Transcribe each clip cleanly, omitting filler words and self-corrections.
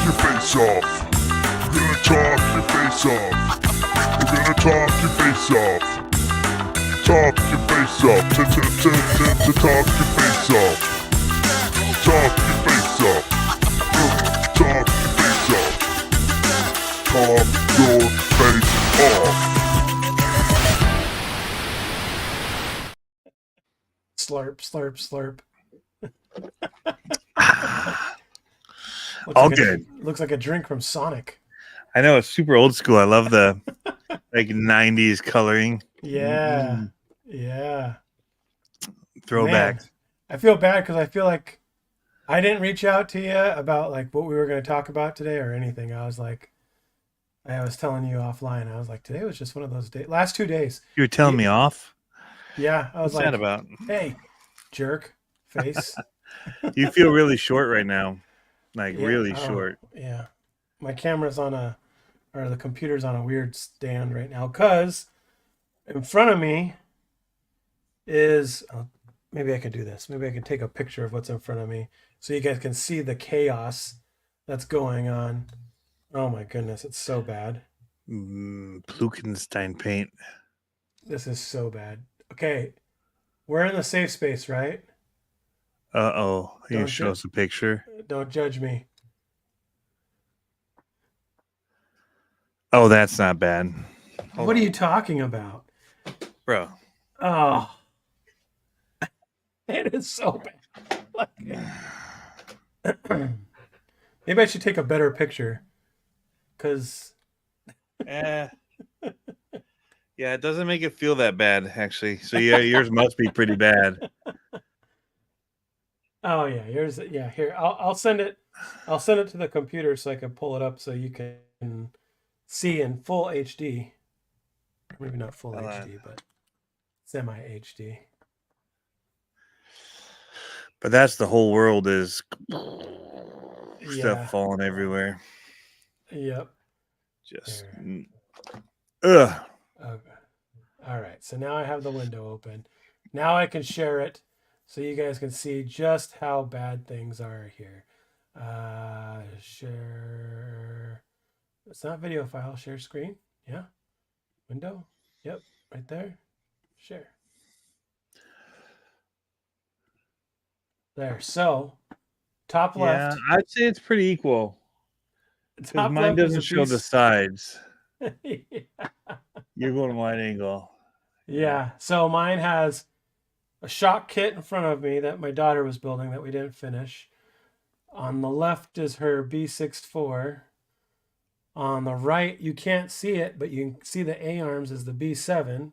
your face off. We're gonna talk your face off. We're gonna talk your face off. Talk your face off. To talk your face off. Talk your face off. Talk your face off. Talk your face off. Slurp, slurp, slurp. All good. Looks like a drink from Sonic. I know, it's super old school. I love the like 90s coloring. Yeah. Yeah. Throwback. Man, I feel bad because I feel like I didn't reach out to you about like what we were going to talk about today or anything. I was telling you offline. I was like, today was just one of those days. Last 2 days. You were telling me off? Yeah. I was What's like, that about? Hey, jerk face. You feel really short right now. Like Yeah, really oh, short. Yeah. My camera's or the computer's on a weird stand right now because in front of me is, maybe I can do this. Maybe I can take a picture of what's in front of me so you guys can see the chaos that's going on. Oh my goodness, it's so bad. Plukenstein paint. This is so bad. Okay, we're in the safe space, right? Uh-oh. You Don't show us a picture. Don't judge me. Oh, that's not bad. What are you talking about? Bro. Oh, it is so bad. Maybe I should take a better picture. Because Yeah, it doesn't make it feel that bad, actually. So yeah, yours must be pretty bad. Oh yeah, yours. Yeah, here I'll send it. I'll send it to the computer so I can pull it up so you can see in full HD. Maybe not full HD, but semi HD. But that's the whole world is Yeah. stuff falling everywhere. Yep. Just Okay. All right. So now I have the window open. Now I can share it so you guys can see just how bad things are here. Share. It's not video file. Share screen. Yeah. Window. Yep. Right there. Share. There. So top left. Yeah, I'd say it's pretty equal. Because mine doesn't show the sides. Yeah. You're going wide angle. Yeah. So mine has a shock kit in front of me that my daughter was building that we didn't finish. On the left is her B64. On the right, you can't see it, but you can see the A-arms is the B7.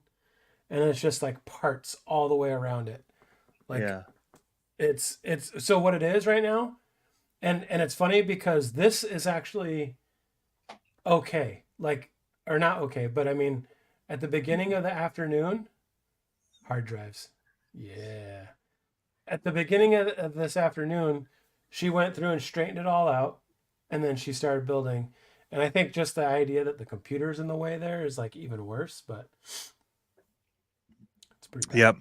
And it's just like parts all the way around it. Like yeah. It's so what it is right now. And it's funny because this is actually okay. Like, or not okay, but I mean, at the beginning of the afternoon, hard drives. Yeah. At the beginning of this afternoon, she went through and straightened it all out, and then she started building. And I think just the idea that the computer's in the way there is like even worse, but it's pretty bad. Yep.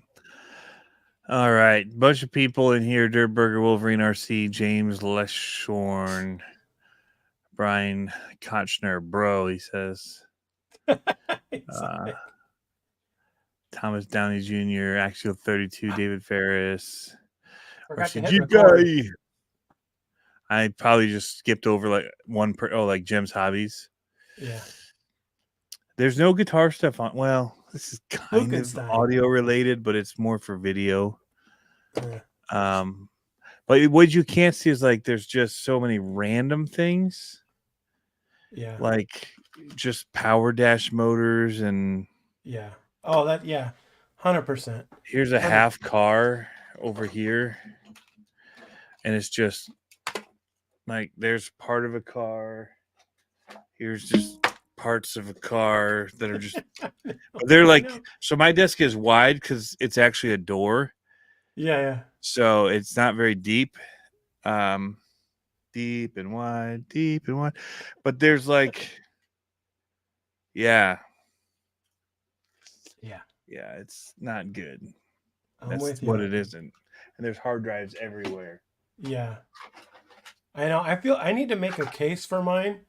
All right. Bunch of people in here. Dirt Burger, Wolverine RC, James Leshorn, Brian Kochner, bro, he says. Thomas Downey Jr., Axial 32, David Ferris. Jeep guy. I probably just skipped over like like Jim's hobbies. Yeah. There's no guitar stuff on. Well, this is kind of audio related, but it's more for video. Yeah. But what you can't see is like there's just so many random things. Yeah. Like just power dash motors and. Yeah. Oh, 100%. Here's a half car over here. And it's just like there's part of a car. Here's just parts of a car that are just they're like so my desk is wide because it's actually a door. Yeah. So it's not very deep. Deep and wide. But there's like yeah, it's not good. That's what it isn't. And there's hard drives everywhere. Yeah. I know. I feel I need to make a case for mine.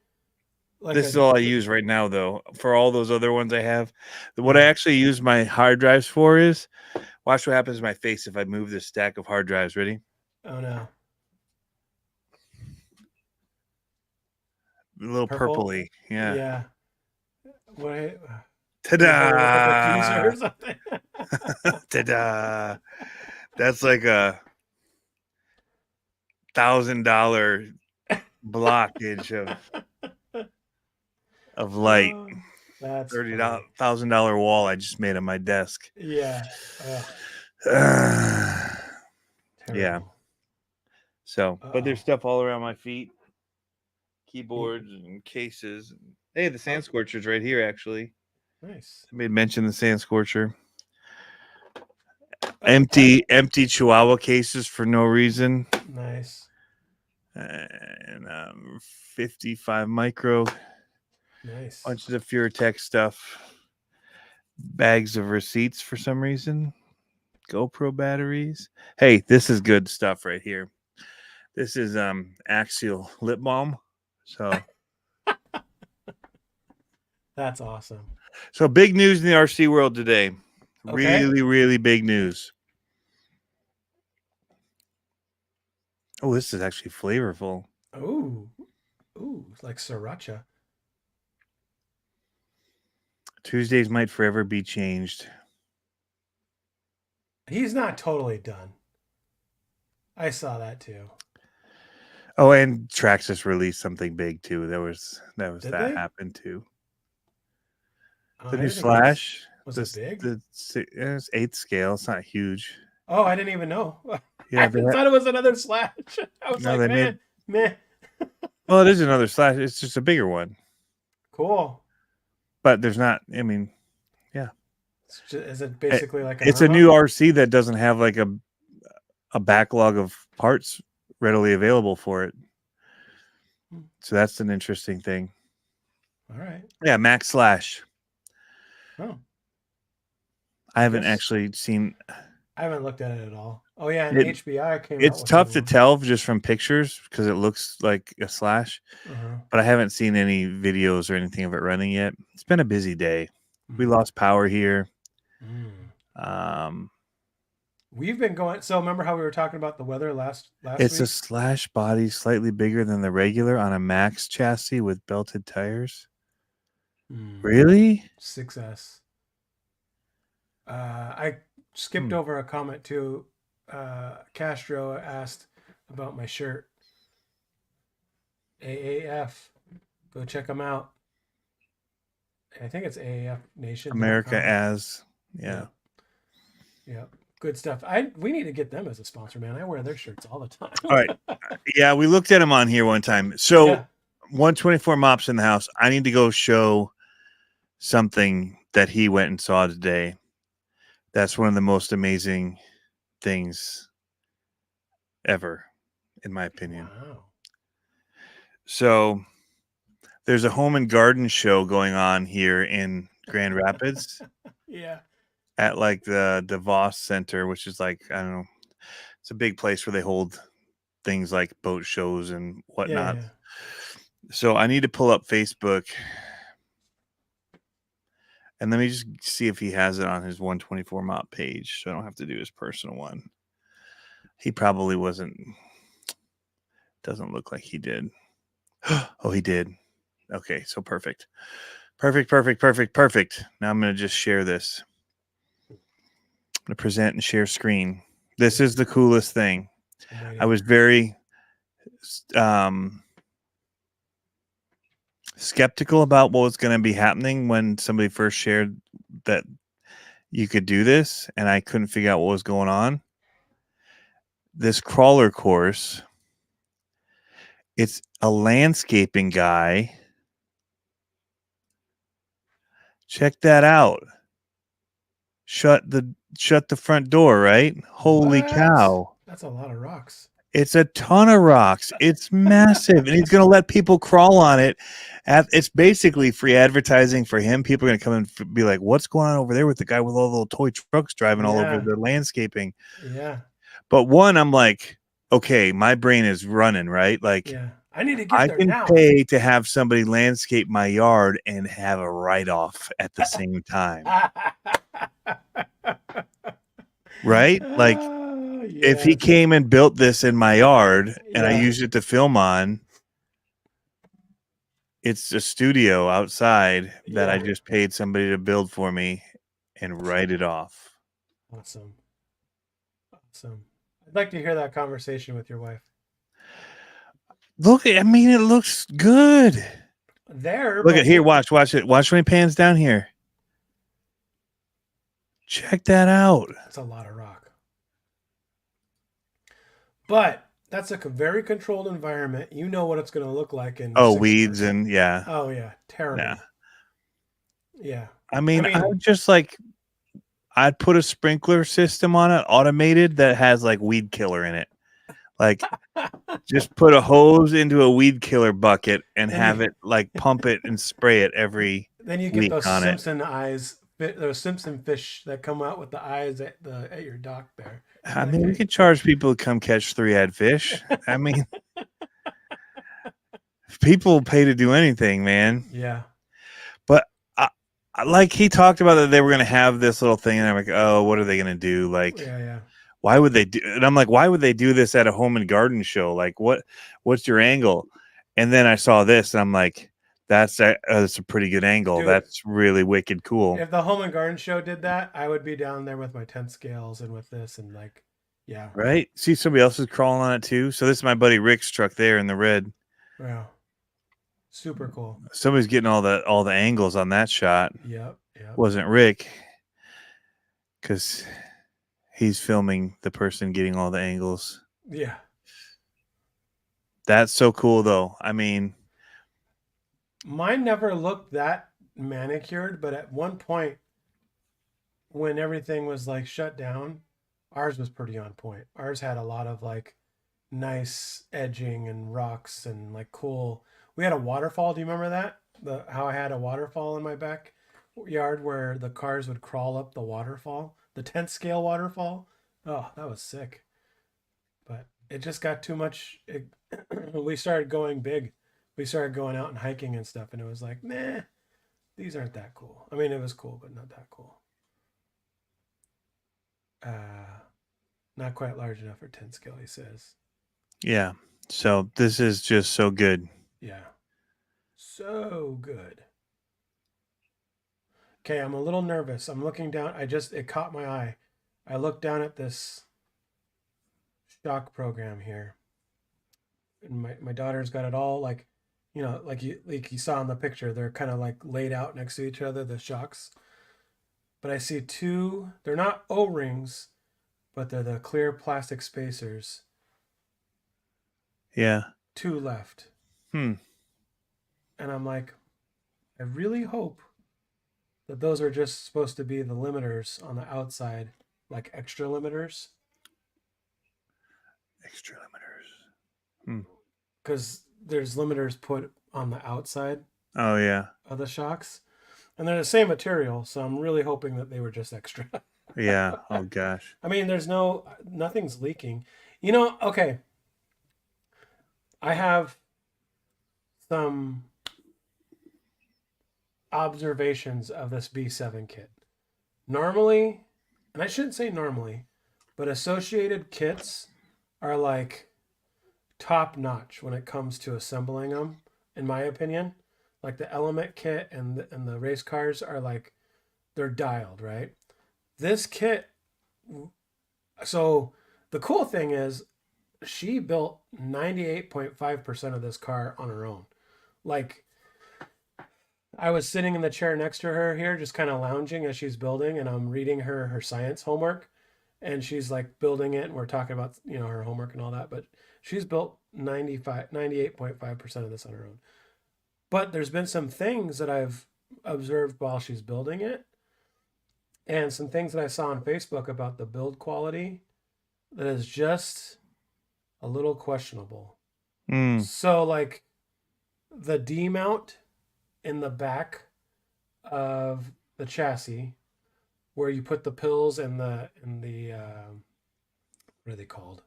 Like This is all I use right now, though. For all those other ones I have, what I Yeah. actually use my hard drives for is watch what happens to my face if I move this stack of hard drives. Ready? Oh no. A little Purple? purpley. Yeah. Yeah. What? Ta-da! Diffuser or something. Ta-da! That's like a $1,000 blockage of light. Oh, that's $30,000 wall I just made on my desk. Yeah. Yeah. Terrible. So, but there's Uh-oh. stuff all around my feet, keyboards and cases. Hey, the sand scorcher's right here. Actually, Nice. somebody mentioned the sand scorcher. Empty Chihuahua cases for no reason. Nice. And 55 micro. Nice. Bunches of Furatech stuff. Bags of receipts for some reason. GoPro batteries. Hey, this is good stuff right here. This is Axial lip balm. So That's awesome. so big news in the RC world today. Okay. Really, really big news. Oh, this is actually flavorful. Ooh. Ooh, it's like sriracha. Tuesdays might forever be changed. He's not totally done. I saw that too. Oh, and Traxxas released something big too. That Did they? happened too. Oh, The I new didn't think it was- Slash. Was it big? It's 8th scale. It's not huge. Oh, I didn't even know. Yeah, I thought it was another Slash. I was No, like, they meh. well, it is another Slash. It's just a bigger one. Cool. But there's not. I mean, Is it basically like an it's a Irma? new RC that doesn't have like a backlog of parts readily available for it. So that's an interesting thing. All right. Yeah, Max Slash. Oh, I haven't Yes. actually seen. I haven't looked at it at all. Oh yeah, and It- HBI came. It's out with tough to one. tell just from pictures because it looks like a Slash, Uh-huh. but I haven't seen any videos or anything of it running yet. It's been a busy day. We Mm. lost power here. Mm. We've been going. So remember how we were talking about the weather last It's a week? Slash body slightly bigger than the regular on a Max chassis with belted tires. Mm. Really? 6S. I skipped over a comment too. Castro asked about my shirt. AAF. Go check them out. I think it's AAF Nation. America as. Yeah. Yeah. Good stuff. We need to get them as a sponsor, man. I wear their shirts all the time. All right. Yeah, we looked at them on here one time. So Yeah. 124 mops in the house. I need to go show something that he went and saw today. That's one of the most amazing things ever, in my opinion. Wow. So there's a home and garden show going on here in Grand Rapids Yeah. at like the DeVos Center, which is like, I don't know, it's a big place where they hold things like boat shows and whatnot. Yeah. So I need to pull up Facebook and let me just see if he has it on his 124 mop page. So I don't have to do his personal one. He probably doesn't look like he did. Oh, he did. Okay, so perfect. Perfect. Now I'm going to just share this. I'm going to present and share screen. This is the coolest thing. I was very skeptical about what was going to be happening when somebody first shared that you could do this, and I couldn't figure out what was going on. This crawler course, it's a landscaping guy. Check that out. Shut the front door, right? Holy What? cow. That's a lot of rocks. It's a ton of rocks. It's massive. And he's going to let people crawl on it. It's basically free advertising for him. People are going to come and be like, what's going on over there with the guy with all the little toy trucks driving all over Yeah. the landscaping? Yeah. But one, I'm like, okay, my brain is running, right? Like Yeah. I need to get I there can now. pay to have somebody landscape my yard and have a write-off at the same time. Right? Like if he Yes. came and built this in my yard and I Yeah. used it to film on, it's a studio outside that I Yeah. just paid somebody to build for me and write it off. Awesome. Awesome. I'd like to hear that conversation with your wife. Look, I mean, it looks good. There, Look but at here, watch it. Watch when he pans down here. Check that out. that's a lot of rock. But that's a very controlled environment. You know what it's going to look like in Oh, 6 weeds months. and yeah. Oh yeah, terrible. Nah. Yeah. I mean, I would just like I'd put a sprinkler system on it, automated, that has like weed killer in it. Like just put a hose into a weed killer bucket and have it like pump it and spray it every Then you get week those on it. Simpson eyes, those Simpson fish that come out with the eyes at your dock there. I mean, we could charge people to come catch three-eyed fish. I mean, people pay to do anything, man. Yeah. But like he talked about that they were going to have this little thing, and I'm like, oh, what are they going to do? Like, Yeah. why would they do? And I'm like, why would they do this at a home and garden show? Like, what's your angle? And then I saw this, and I'm like, that's a pretty good angle. Dude, that's really wicked cool. If the home and garden show did that, I would be down there with my 10 scales and with this and like, yeah. Right? See, somebody else is crawling on it too. So this is my buddy Rick's truck there in the red. Wow. Super cool. Somebody's getting all the angles on that shot. Yep. Wasn't Rick, because he's filming the person getting all the angles. Yeah. That's so cool, though. I mean, mine never looked that manicured, but at one point when everything was like shut down, ours was pretty on point. Ours had a lot of like nice edging and rocks and like cool. We had a waterfall. Do you remember that? How I had a waterfall in my backyard where the cars would crawl up the waterfall, the 10th scale waterfall. Oh, that was sick. But it just got too much. We started going big. We started going out and hiking and stuff, and it was like, nah, these aren't that cool. I mean, it was cool, but not that cool. Not quite large enough for 10 scale, he says. Yeah. So this is just so good. Yeah. So good. Okay, I'm a little nervous. I'm looking down. It caught my eye. I looked down at this shock program here. And my daughter's got it all like, you know, like you saw in the picture, they're kind of like laid out next to each other, the shocks. But I see two, they're not O-rings, but they're the clear plastic spacers. Yeah. 2 left. And I'm like, I really hope that those are just supposed to be the limiters on the outside, like extra limiters. Extra limiters. Because there's limiters put on the outside. Oh, yeah. Of the shocks. And they're the same material, so I'm really hoping that they were just extra. Yeah. Oh, gosh. I mean, nothing's leaking. You know, okay. I have some observations of this B7 kit. Normally, and I shouldn't say normally, but associated kits are like top notch when it comes to assembling them, in my opinion. Like the Element kit and the race cars are like, they're dialed, right? This kit, so the cool thing is she built 98.5% of this car on her own. Like, I was sitting in the chair next to her here, just kind of lounging as she's building, and I'm reading her science homework, and she's like building it, and we're talking about, you know, her homework and all that, but she's built 98.5% of this on her own. But there's been some things that I've observed while she's building it, and some things that I saw on Facebook about the build quality that is just a little questionable. So like the D-mount in the back of the chassis, where you put the pills and the what are they called?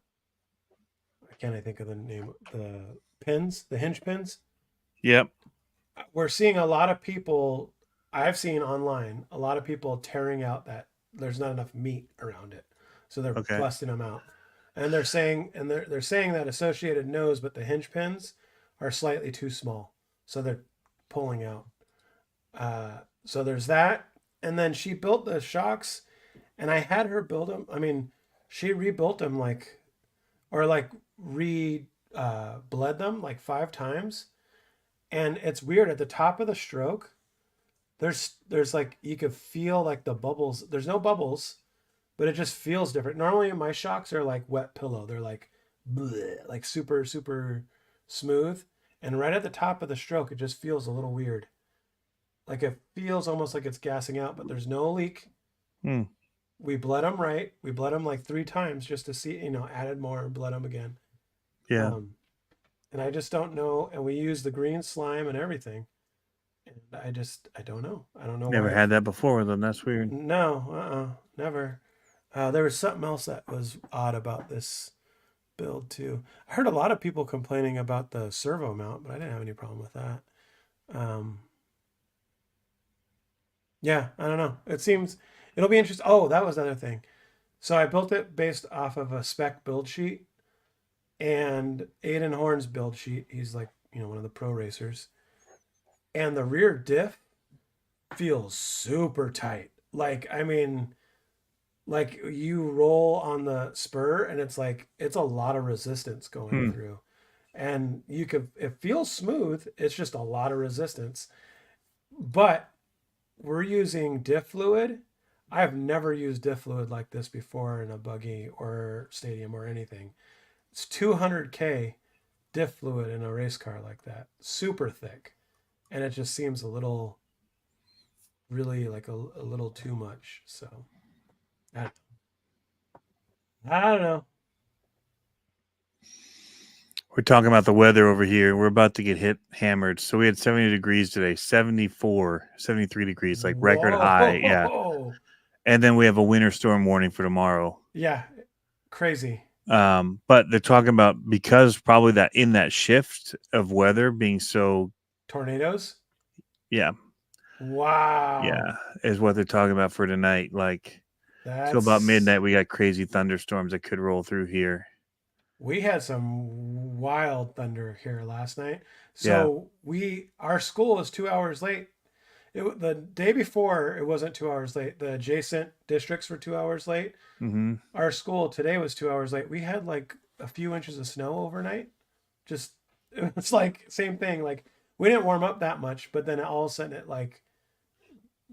can't I think of the name? The pins, the hinge pins. Yep. We're seeing a lot of people. I've seen online a lot of people tearing out that there's not enough meat around it, so they're Okay. busting them out, and they're saying that Associated knows, but the hinge pins are slightly too small, so they're pulling out. So there's that, and then she built the shocks, and I had her build them. I mean, she rebuilt them like bled them like 5 times, and it's weird at the top of the stroke. There's like you could feel like the bubbles. There's no bubbles, but it just feels different. Normally my shocks are like wet pillow. They're like bleh, like super super smooth, and right at the top of the stroke, it just feels a little weird. Like it feels almost like it's gassing out, but there's no leak. Hmm. We bled them right. We bled them like 3 times just to see, added more and bled them again. Yeah. And I just don't know. And we use the green slime and everything. And I don't know. I don't know. Never why. had that before with them. That's weird. No, never. There was something else that was odd about this build too. I heard a lot of people complaining about the servo mount, but I didn't have any problem with that. Yeah, I don't know. It'll be interesting. Oh, that was the other thing. So I built it based off of a spec build sheet and Aiden Horn's build sheet. He's like, one of the pro racers. And the rear diff feels super tight. Like, I mean, like you roll on the spur and it's a lot of resistance going through. And it feels smooth. It's just a lot of resistance. But we're using diff fluid. I've never used diff fluid like this before in a buggy or stadium or anything. It's 200K diff fluid in a race car like that. Super thick. And it just seems really like a little too much. So I don't know. We're talking about the weather over here. We're about to get hammered. So we had 70 degrees today, 73 degrees, like record high. Yeah. And then we have a winter storm warning for tomorrow. Yeah. Crazy. But they're talking about because probably that in that shift of weather being so tornadoes. Yeah. Wow. Yeah. Is what they're talking about for tonight. Like till about midnight, we got crazy thunderstorms that could roll through here. We had some wild thunder here last night. So our school was 2 hours late. The day before, it wasn't 2 hours late. The adjacent districts were 2 hours late. Mm-hmm. Our school today was 2 hours late. We had like a few inches of snow overnight. It's like same thing. Like we didn't warm up that much, but then all of a sudden it like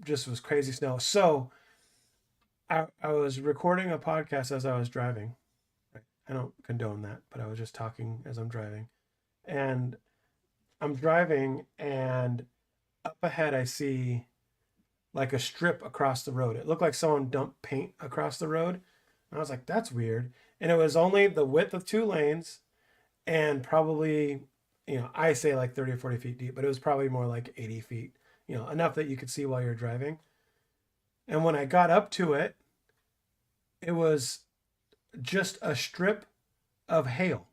just was crazy snow. So I was recording a podcast as I was driving. I don't condone that, but I was just talking as I'm driving. And I'm driving, and up ahead I see like a strip across the road. It looked like someone dumped paint across the road. And I was like, that's weird. And it was only the width of 2 lanes and probably, I say like 30 or 40 feet deep, but it was probably more like 80 feet, enough that you could see while you're driving. And when I got up to it, it was just a strip of hail.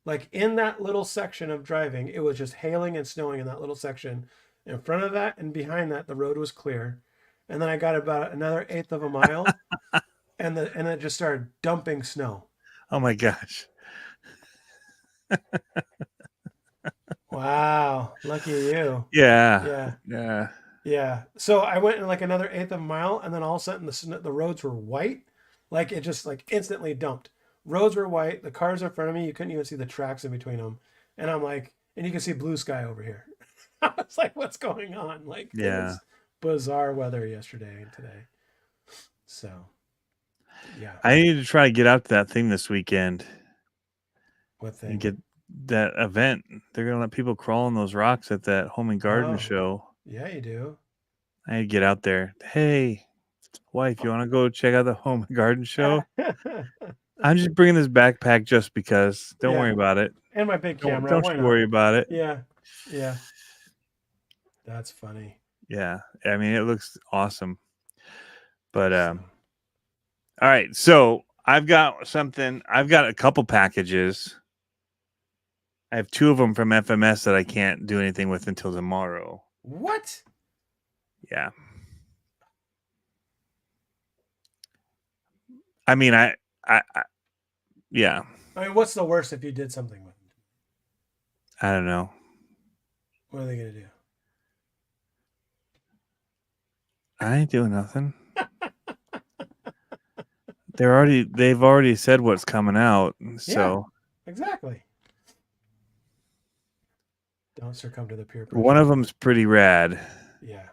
Like in that little section of driving, it was just hailing and snowing in that little section. In front of that and behind that, the road was clear. And then I got about another 1/8 of a mile and it just started dumping snow. Oh my gosh. Wow. Lucky you. Yeah. So I went in like another 1/8 of a mile, and then all of a sudden the roads were white. Like it just like instantly dumped. Roads were white. The cars in front of me, you couldn't even see the tracks in between them. And I'm like, and you can see blue sky over here. I was like, what's going on? Like, it was bizarre weather yesterday and today. So, yeah. I need to try to get out to that thing this weekend. What thing? And get that event. They're going to let people crawl on those rocks at that home and garden show. Yeah, you do. I need to get out there. Hey, wife, you want to go check out the home and garden show? I'm just bringing this backpack just because. Don't worry about it. And my big camera. Don't you worry about it. Yeah. That's funny. Yeah. I mean, it looks awesome. But, all right. So I've got a couple packages I have 2 of them from FMS that I can't do anything with until tomorrow. What? Yeah. I mean, yeah. I mean, what's the worst if you did something with them? I don't know. What are they gonna do? I ain't doing nothing. They've already said what's coming out. So Exactly. Don't succumb to the peer pressure. one of them's pretty rad. Yeah.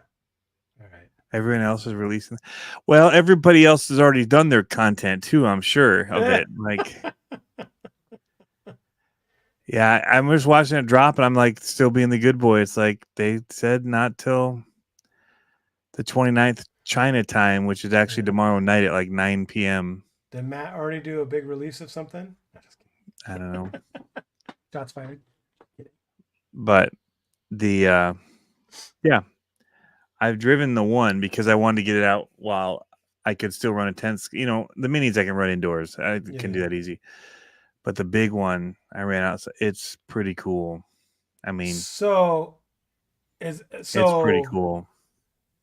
All right. Everyone else is releasing. Well, everybody else has already done their content too, I'm sure of it. Like, yeah, I'm just watching it drop and I'm like still being the good boy. It's like they said not till the 29th China time, which is actually tomorrow night at like 9 p.m. Did Matt already do a big release of something? No, just kidding. I don't know. Shots fired. But the yeah. I've driven the one because I wanted to get it out while I could still run a 10. You know, the minis I can run indoors. I can do that easy. But the big one I ran out. It's pretty cool. I mean, it's pretty cool.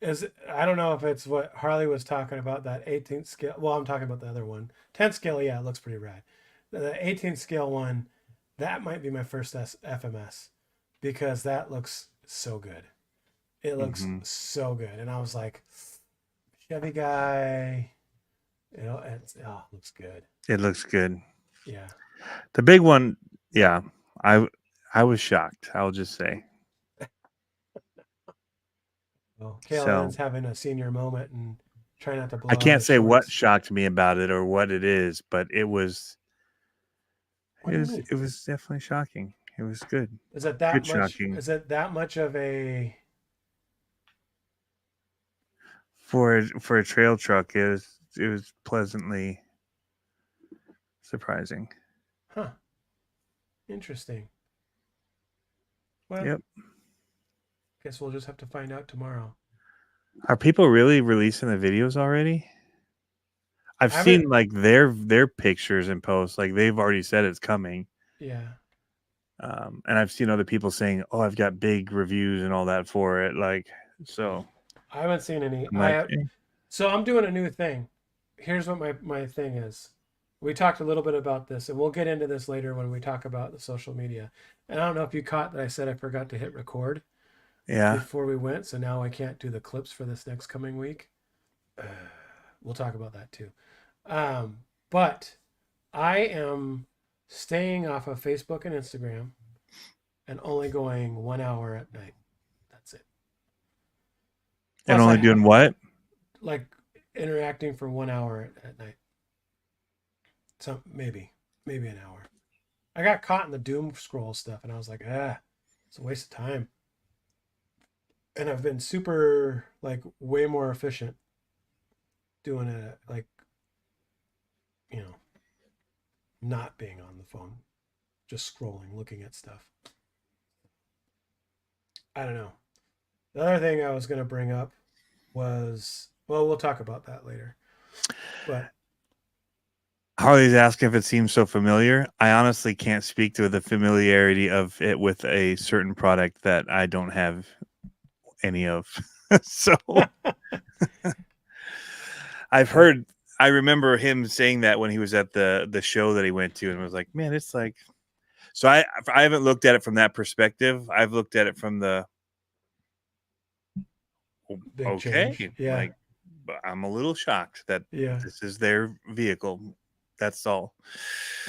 I don't know if it's what Harley was talking about, that 18th scale. Well, I'm talking about the other one. 10th scale, yeah, it looks pretty rad. The 18th scale one, that might be my first FMS because that looks so good. It looks so good. And I was like, Chevy guy, it looks good. It looks good. Yeah. The big one, yeah. I was shocked. I'll just say. Well, Kaylin's having a senior moment and trying not to blow. I can't say what shocked me about it or what it is, but it was definitely shocking. It was good. Is it that much? Shocking. Is it that much of a for a trail truck? It was pleasantly surprising. Huh. Interesting. Well, yep. Guess we'll just have to find out tomorrow. Are people really releasing the videos already? I've seen like their pictures and posts. Like they've already said it's coming. Yeah. And I've seen other people saying, "Oh, I've got big reviews and all that for it." Like, so I haven't seen any. Like, so I'm doing a new thing. Here's what my thing is. We talked a little bit about this, and we'll get into this later when we talk about the social media. And I don't know if you caught that I said I forgot to hit record. Yeah. Before we went, so now I can't do the clips for this next coming week. We'll talk about that too. But I am staying off of Facebook and Instagram and only going 1 hour at night. That's it. Plus, and only doing what? Like interacting for 1 hour at night. So maybe an hour. I got caught in the doom scroll stuff and I was like, it's a waste of time. And I've been super, like, way more efficient doing it, like, you know, not being on the phone, just scrolling, looking at stuff. I don't know. The other thing I was going to bring up was, well, we'll talk about that later. But Harley's asking if it seems so familiar. I honestly can't speak to the familiarity of it with a certain product that I don't have any of. So I remember him saying that when he was at the show that he went to and was like, man, it's like, so I haven't looked at it from that perspective. I've looked at it from the big okay change. Yeah. Like, but I'm a little shocked that this is their vehicle. That's all.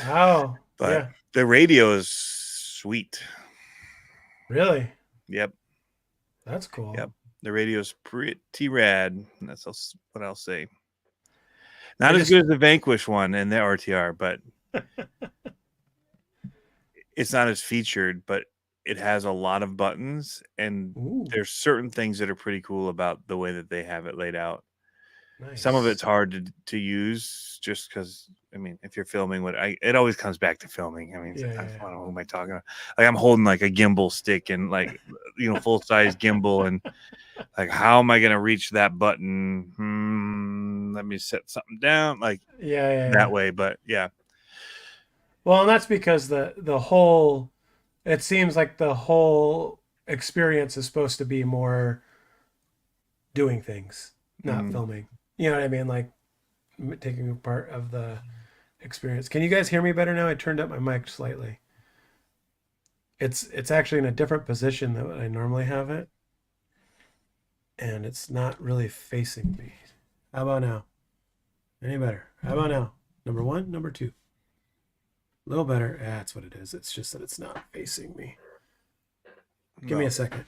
Oh, but the radio is sweet. Really? Yep. That's cool. Yep. The radio's pretty rad. That's what I'll say. Not as good as the Vanquish one and the RTR, but it's not as featured, but it has a lot of buttons and there's certain things that are pretty cool about the way that they have it laid out. Nice. Some of it's hard to use just because, I mean, if you're filming it always comes back to filming. I mean, I don't know, who am I talking about? Like I'm holding like a gimbal stick and like, full size gimbal and like, how am I going to reach that button? Let me set something down. Like that way. But yeah. Well, and that's because the whole, it seems like the whole experience is supposed to be more doing things, not Mm. filming. You know what I mean? Like taking a part of the experience. Can you guys hear me better now? I turned up my mic slightly. It's actually in a different position than I normally have it, and it's not really facing me. How about now? Any better? How about now? Number one, number two. A little better. Yeah, that's what it is. It's just that it's not facing me. Give me No. a second.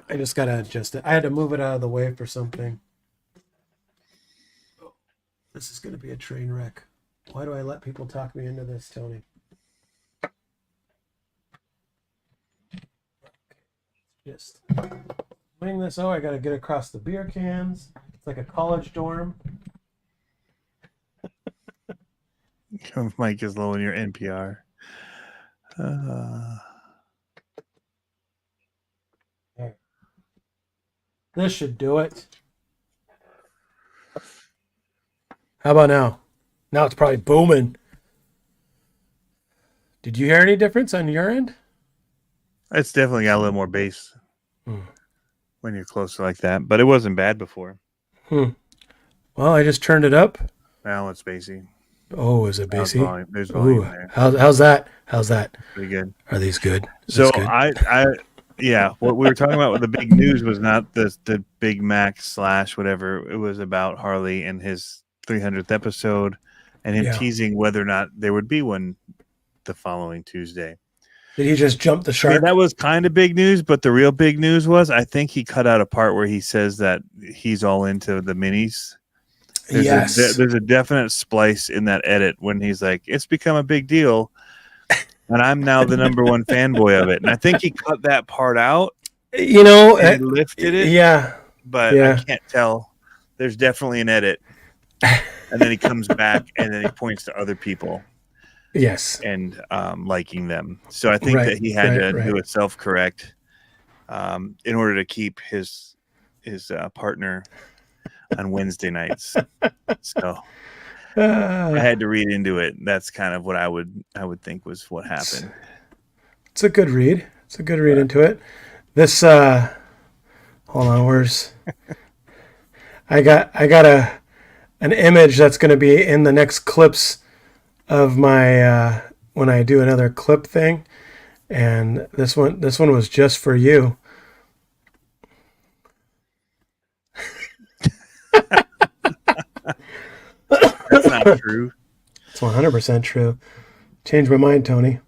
I just gotta adjust it. I had to move it out of the way for something. Oh, this is gonna be a train wreck. Why do I let people talk me into this, Tony? Just swing this. Oh, I gotta get across the beer cans. It's like a college dorm. Your mic is low in your NPR. Uh, This should do it. How about now? Now it's probably booming. Did you hear any difference on your end? it's definitely got a little more bass Hmm. when you're closer like that, but it wasn't bad before. Well, I just turned it up. Now it's bassy. Oh, is it There's bassy? volume, there's volume Ooh, there. how's that? How's that? Pretty good. Are these good? Is So this good? yeah, what we were talking about with the big news was not the Big Mac / whatever. It was about Harley and his 300th episode, and him Yeah. teasing whether or not there would be one the following Tuesday. Did he just jump the I mean, shark? that was kind of big news, but the real big news was I think he cut out a part where he says that he's all into the minis. Yes. There's a definite splice in that edit when he's like, "It's become a big deal, and I'm now the number one fanboy of it." And I think he cut that part out. You know, And he lifted it, yeah. but Yeah. I can't tell. There's definitely an edit, and then he comes back and then he points to other people Yes. and liking them. So I think Right, that he had right, to right. do a self-correct in order to keep his partner on Wednesday nights. So I had to read into it. That's kind of what I would think was what happened. It's a good read. It's a good read into it. This hold on, where's I got an image that's going to be in the next clips of my when I do another clip thing, and this one was just for you. That's not true. It's 100% true. Changed my mind, Tony.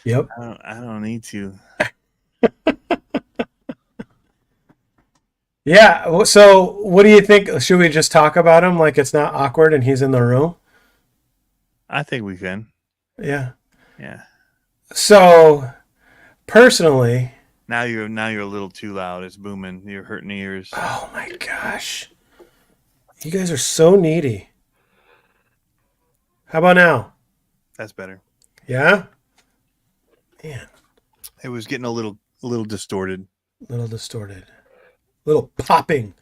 Yep. I don't need to. Yeah. So, what do you think? Should we just talk about him like it's not awkward and he's in the room? I think we can. Yeah. Yeah. So, personally, Now you're a little too loud. It's booming. You're hurting the ears. oh my gosh, you guys are so needy. How about now? That's better. Yeah. Man, It was getting a little distorted. little distorted, little popping.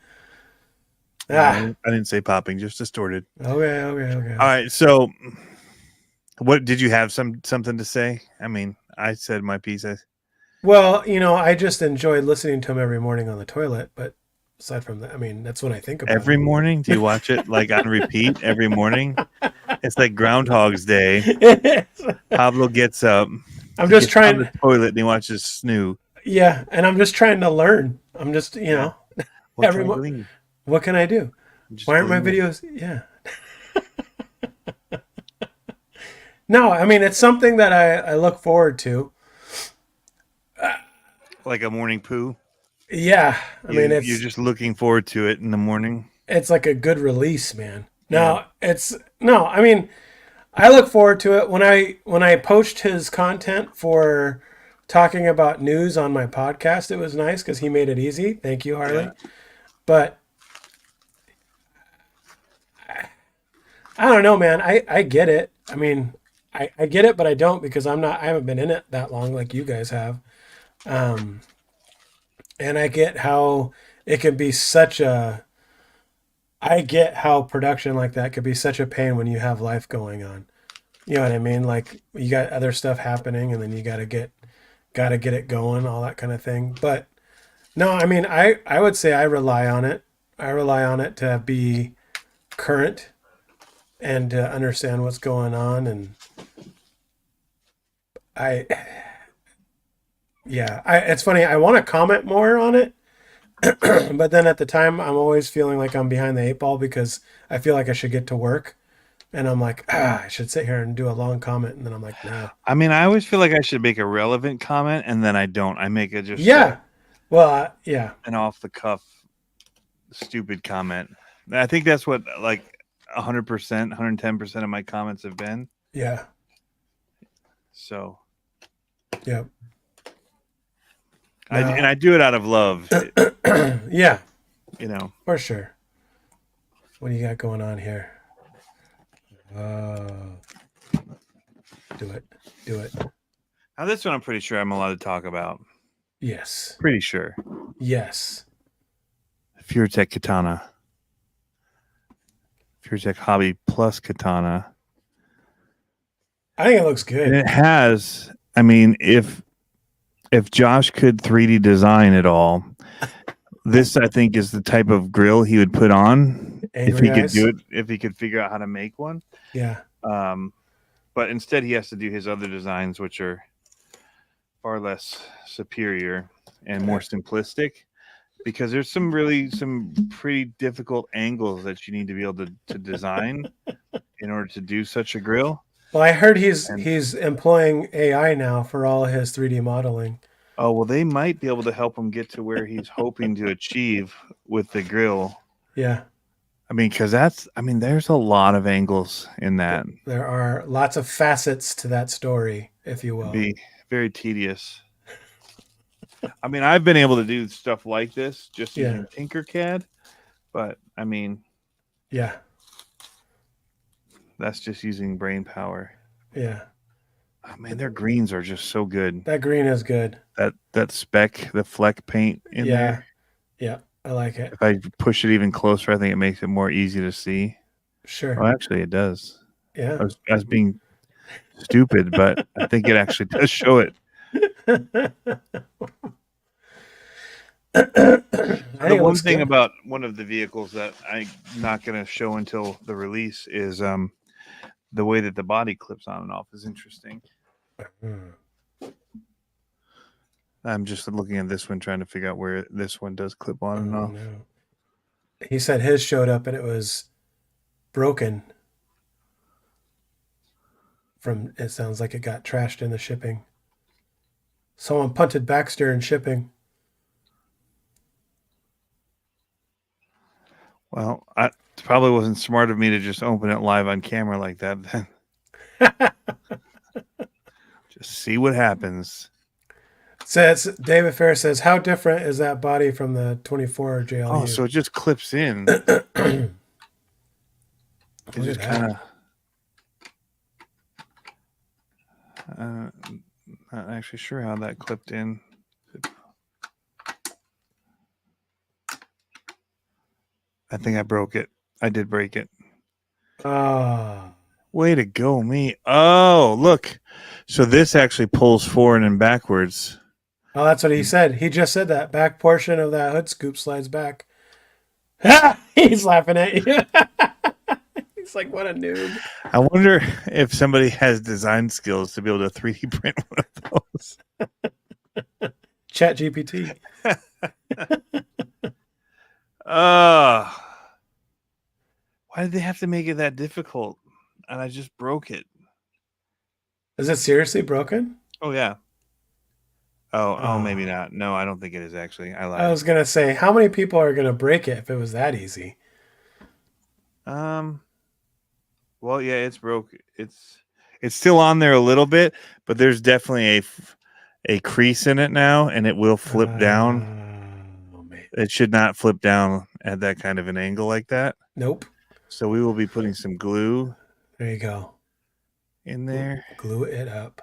I Ah. didn't say popping, just distorted. Okay. All right. So, what did you have something to say? I mean, I said my piece. Well, I just enjoyed listening to him every morning on the toilet, but aside from that, I mean, that's what I think about Every him. morning? Do you watch it like on repeat every morning? It's like Groundhog's Day. Pablo gets up. I'm just gets on trying. the toilet and he watches Snoo. Yeah, and I'm just trying to learn. I'm just, What Every can I mo- glean? what can I do? Just Why aren't my glean. videos? Yeah. No, I mean, it's something that I look forward to. Like a morning poo? Yeah, I mean, You're just looking forward to it in the morning. it's like a good release, man. No, I mean, I look forward to it when I post his content for talking about news on my podcast. It was nice because he made it easy. Thank you, Harley. Yeah. But I don't know, man. I get it. I mean, I get it, but I don't because I haven't been in it that long like you guys have. And I get how it can be I get how production like that could be such a pain when you have life going on. You know what I mean? Like you got other stuff happening, and then you gotta get it going, all that kind of thing. But no, I mean, I would say I rely on it. I rely on it to be current and to understand what's going on. And I, yeah, it's funny. I want to comment more on it, but then at the time, I'm always feeling like I'm behind the eight ball because I feel like I should get to work. And I'm like, I should sit here and do a long comment. And then I'm like, no. I mean, I always feel like I should make a relevant comment, and then I don't. I make a just Yeah. Well, yeah. an off the cuff, stupid comment. I think that's what like 100%, 110% of my comments have been. Yeah. So, Yep. and I do it out of love, Yeah, you know. for sure. What do you got going on here? Do it. Do it. Now this one, I'm pretty sure I'm allowed to talk about. Yes. Pretty sure. Yes. FureTech Katana. FureTech Hobby Plus Katana. I think it looks And good. it has, I mean, if Josh could 3D design it all, this I think is the type of grill he would put on if Angry he could Eyes? do it, if he could figure out how to make one. Yeah. But instead he has to do his other designs, which are far less superior and more simplistic, because there's some pretty difficult angles that you need to be able to design in order to do such a grill. Well, I heard he's And- he's employing AI now for all his 3D modeling. Oh, well, they might be able to help him get to where he's hoping to achieve with the grill. Yeah. I mean, because there's a lot of angles in that. There are lots of facets to that story, if you will. It'd be very tedious. I mean, I've been able to do stuff like this just using Tinkercad, but I mean, Yeah. that's just using brain power. Yeah. Oh, man, their greens are just so good. That green is good. That speck, the fleck paint in there. Yeah. I like it. If I push it even closer, I think it makes it more easy to see. Sure. Oh, actually, it does. Yeah. I was being stupid, but I think it actually does show it. The one thing about one of the vehicles that I'm not going to show until the release is the way that the body clips on and off is interesting. I'm just looking at this one, trying to figure out where this one does clip on and off. No. He said his showed up and it was broken. It sounds like it got trashed in the shipping. Someone punted Baxter in shipping. Well, it probably wasn't smart of me to just open it live on camera like that then. Just see what happens. David Fair says, how different is that body from the 24 JLU? Oh, so it just clips in. It just kind of... not actually sure how that clipped in. I think I broke it. I did break it. Oh. Way to go, me. Oh, look. So this actually pulls forward and backwards. Oh, that's what he said. He just said that. Back portion of that hood scoop slides back. He's laughing at you. He's like, what a noob. I wonder if somebody has design skills to be able to 3D print one of those. Chat GPT. Why did they have to make it that difficult? And I just broke it. Is it seriously broken? Oh, yeah. Oh, maybe not. No, I don't think it is actually. I lied. I was gonna say, how many people are gonna break it if it was that easy? Well, yeah, it's broke. It's still on there a little bit, but there's definitely a crease in it now, and it will flip down. Oh, man. It should not flip down at that kind of an angle like that. Nope. So we will be putting some glue There you go. in there Glue it up.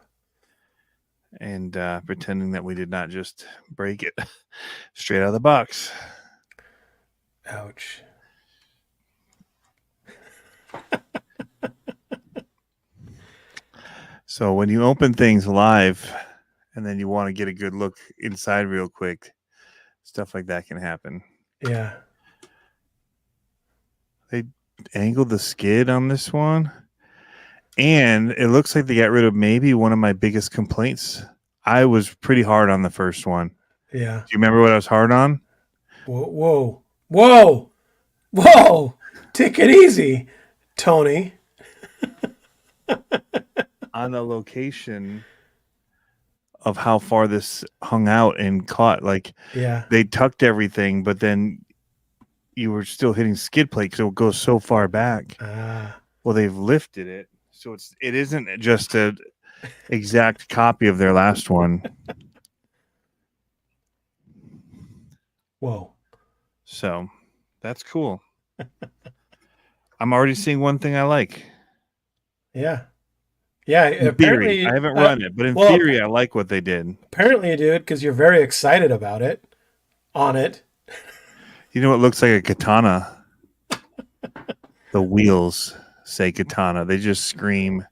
and pretending that we did not just break it straight out of the box. Ouch. So when you open things live and then you want to get a good look inside real quick, stuff like that can happen. Yeah. They angled the skid on this one. And it looks like they got rid of maybe one of my biggest complaints. I was pretty hard on the first one. Yeah. Do you remember what I was hard on? Whoa. Whoa. Whoa. Take it easy, Tony. On the location of how far this hung out and caught. Like, Yeah. they tucked everything, but then you were still hitting skid plate because it goes so far back. Ah. Well, they've lifted it, so it isn't just a exact copy of their last one. Whoa. So that's cool. I'm already seeing one thing I like. Yeah. Yeah. In Apparently, theory, I haven't run it, but in well, theory, I like what they did. Apparently, you do it because you're very excited about it. On it. You know what looks like a katana? The wheels say katana. They just scream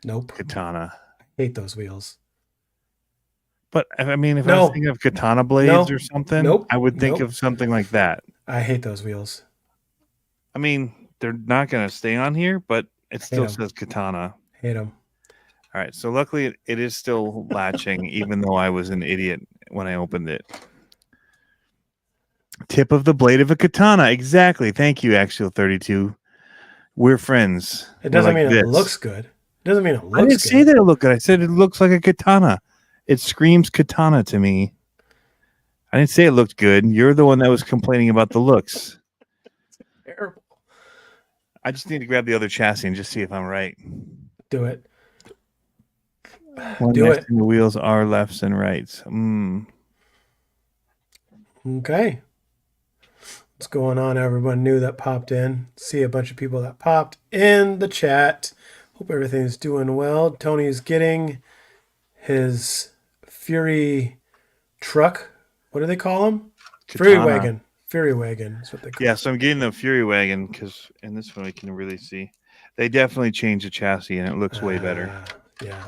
Nope. katana. Hate those wheels. But I mean, if I No. was thinking of katana blades or something, Nope. I would think Nope. of something like that. I hate those wheels. I mean, they're not going to stay on here, but it still 'em. says katana. Hate them. All right. So luckily it is still latching, even though I was an idiot when I opened it. Tip of the blade of a katana. Exactly. Thank you, Axial32. We're friends. It doesn't We're like mean it this. looks good. It doesn't mean it looks I didn't good. say that it looked good. I said it looks like a katana. It screams katana to me. I didn't say it looked good. You're the one that was complaining about the looks. Terrible. I just need to grab the other chassis and just see if I'm right. Do it. One Do next it. to the wheels are lefts and rights. Okay. What's going on, everyone new that popped in? See a bunch of people that popped in the chat. Hope everything's doing well. Tony's getting his Fury truck. What do they call them? Fury Katana. wagon. Fury wagon is what they call Yeah, so I'm getting the Fury Wagon because in this one we can really see. They definitely changed the chassis and it looks way better. Yeah.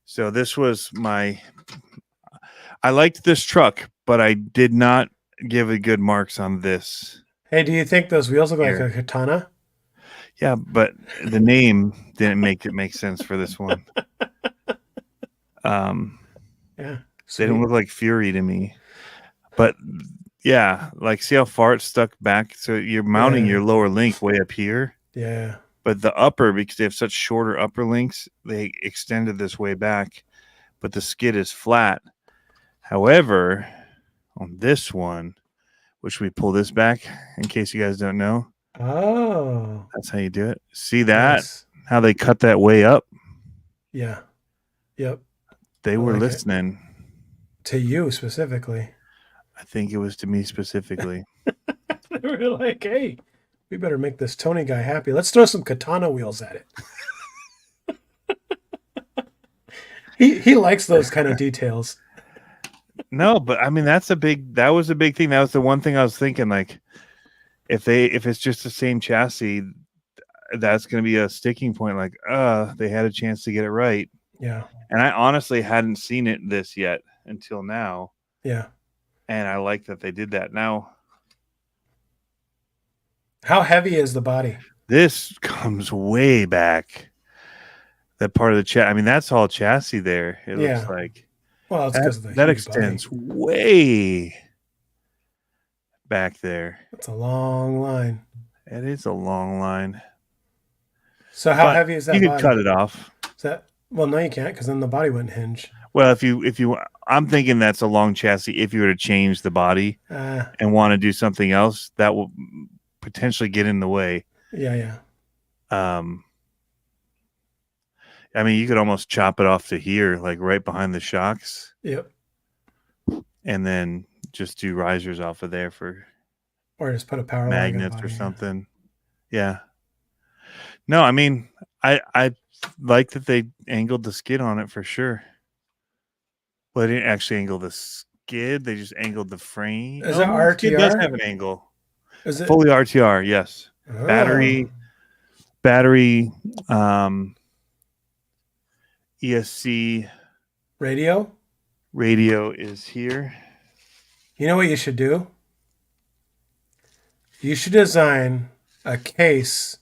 So this was I liked this truck, but I did not give it good marks on this. Hey, do you think those wheels look like Here. a katana? Yeah, but the name didn't make it make sense for this one. Yeah. They don't look like Fury to me. But yeah, like see how far it's stuck back? So you're mounting Yeah. your lower link way up here. Yeah. But the upper, because they have such shorter upper links, they extended this way back. But the skid is flat. However, on this one, which we pull this back in case you guys don't know. Oh. That's how you do it. See that? Nice. How they cut that way up? Yeah. Yep. They were like it. listening. To you specifically. I think it was to me specifically. They were like, hey, we better make this Tony guy happy. Let's throw some katana wheels at it. He likes those kind of details. No, but I mean that was a big thing. That was the one thing I was thinking, like if it's just the same chassis, that's gonna be a sticking point, like they had a chance to get it right. Yeah. And I honestly hadn't seen this yet until now. Yeah. And I like that they did that. Now How heavy is the body? this comes way back. That part of the chat. I mean, that's all chassis there. It Yeah. looks like Well, it's because of the that huge extends body. way back there. It's a long line. It is a long line. So how But heavy is that you could body? cut it off. Is that well? No, you can't because then the body wouldn't hinge. Well, if you, I'm thinking that's a long chassis. If you were to change the body and want to do something else, that will potentially get in the way. Yeah. I mean, you could almost chop it off to here, like right behind the shocks, Yep. and then just do risers off of there for Or just put a power magnets wagon or body. something. Yeah. No, I mean, I like that they angled the skid on it for sure. Well, they didn't actually angle the skid; they just angled the frame. Is it the skid does RTR? have an angle. Is it Fully RTR, yes. Oh. Battery. ESC Radio. radio is here. You know what you should do? You should design a case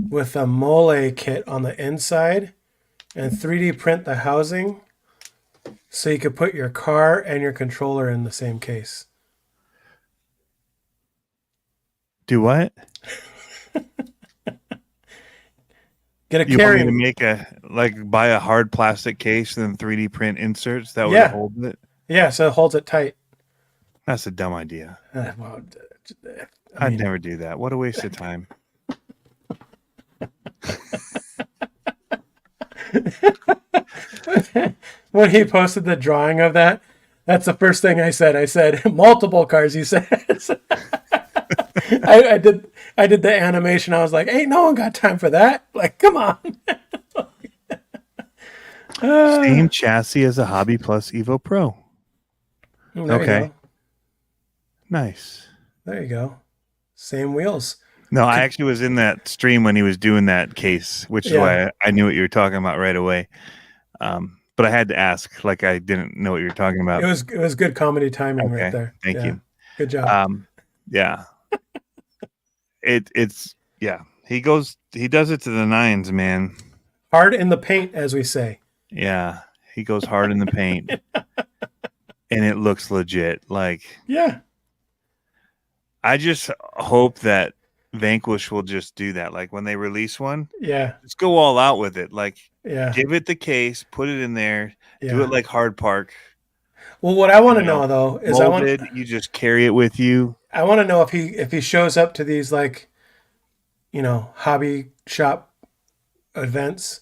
with a mole kit on the inside and 3D print the housing so you could put your car and your controller in the same case. Do what? Get a You want me to carrying. make buy a hard plastic case and then 3D print inserts that would Yeah. hold it? Yeah, so it holds it tight. That's a dumb idea. Well, I'd never do that. What a waste of time. when he posted the drawing of that, that's the first thing I said. I said multiple cars. He says, I did the animation. I was like, ain't no one got time for that. Like, come on. Same chassis as a Hobby Plus Evo Pro. There Okay. you go. Nice. There you go. Same wheels. No, I actually was in that stream when he was doing that case, which is why I knew what you were talking about right away. But I had to ask, like I didn't know what you were talking about. It was good comedy timing right there. Thank you. Good job. Yeah. It's he does it to the nines, man. Hard in the paint, as we say. Yeah. He goes hard in the paint. And it looks legit. Like, Yeah. I just hope that Vanquish will just do that. Like when they release one, Yeah. just go all out with it. Like Yeah. give it the case, put it in there, Yeah. do it like Hard Park. Well, what I want to know though is Molded, you just carry it with you. I want to know if he shows up to these like, hobby shop events,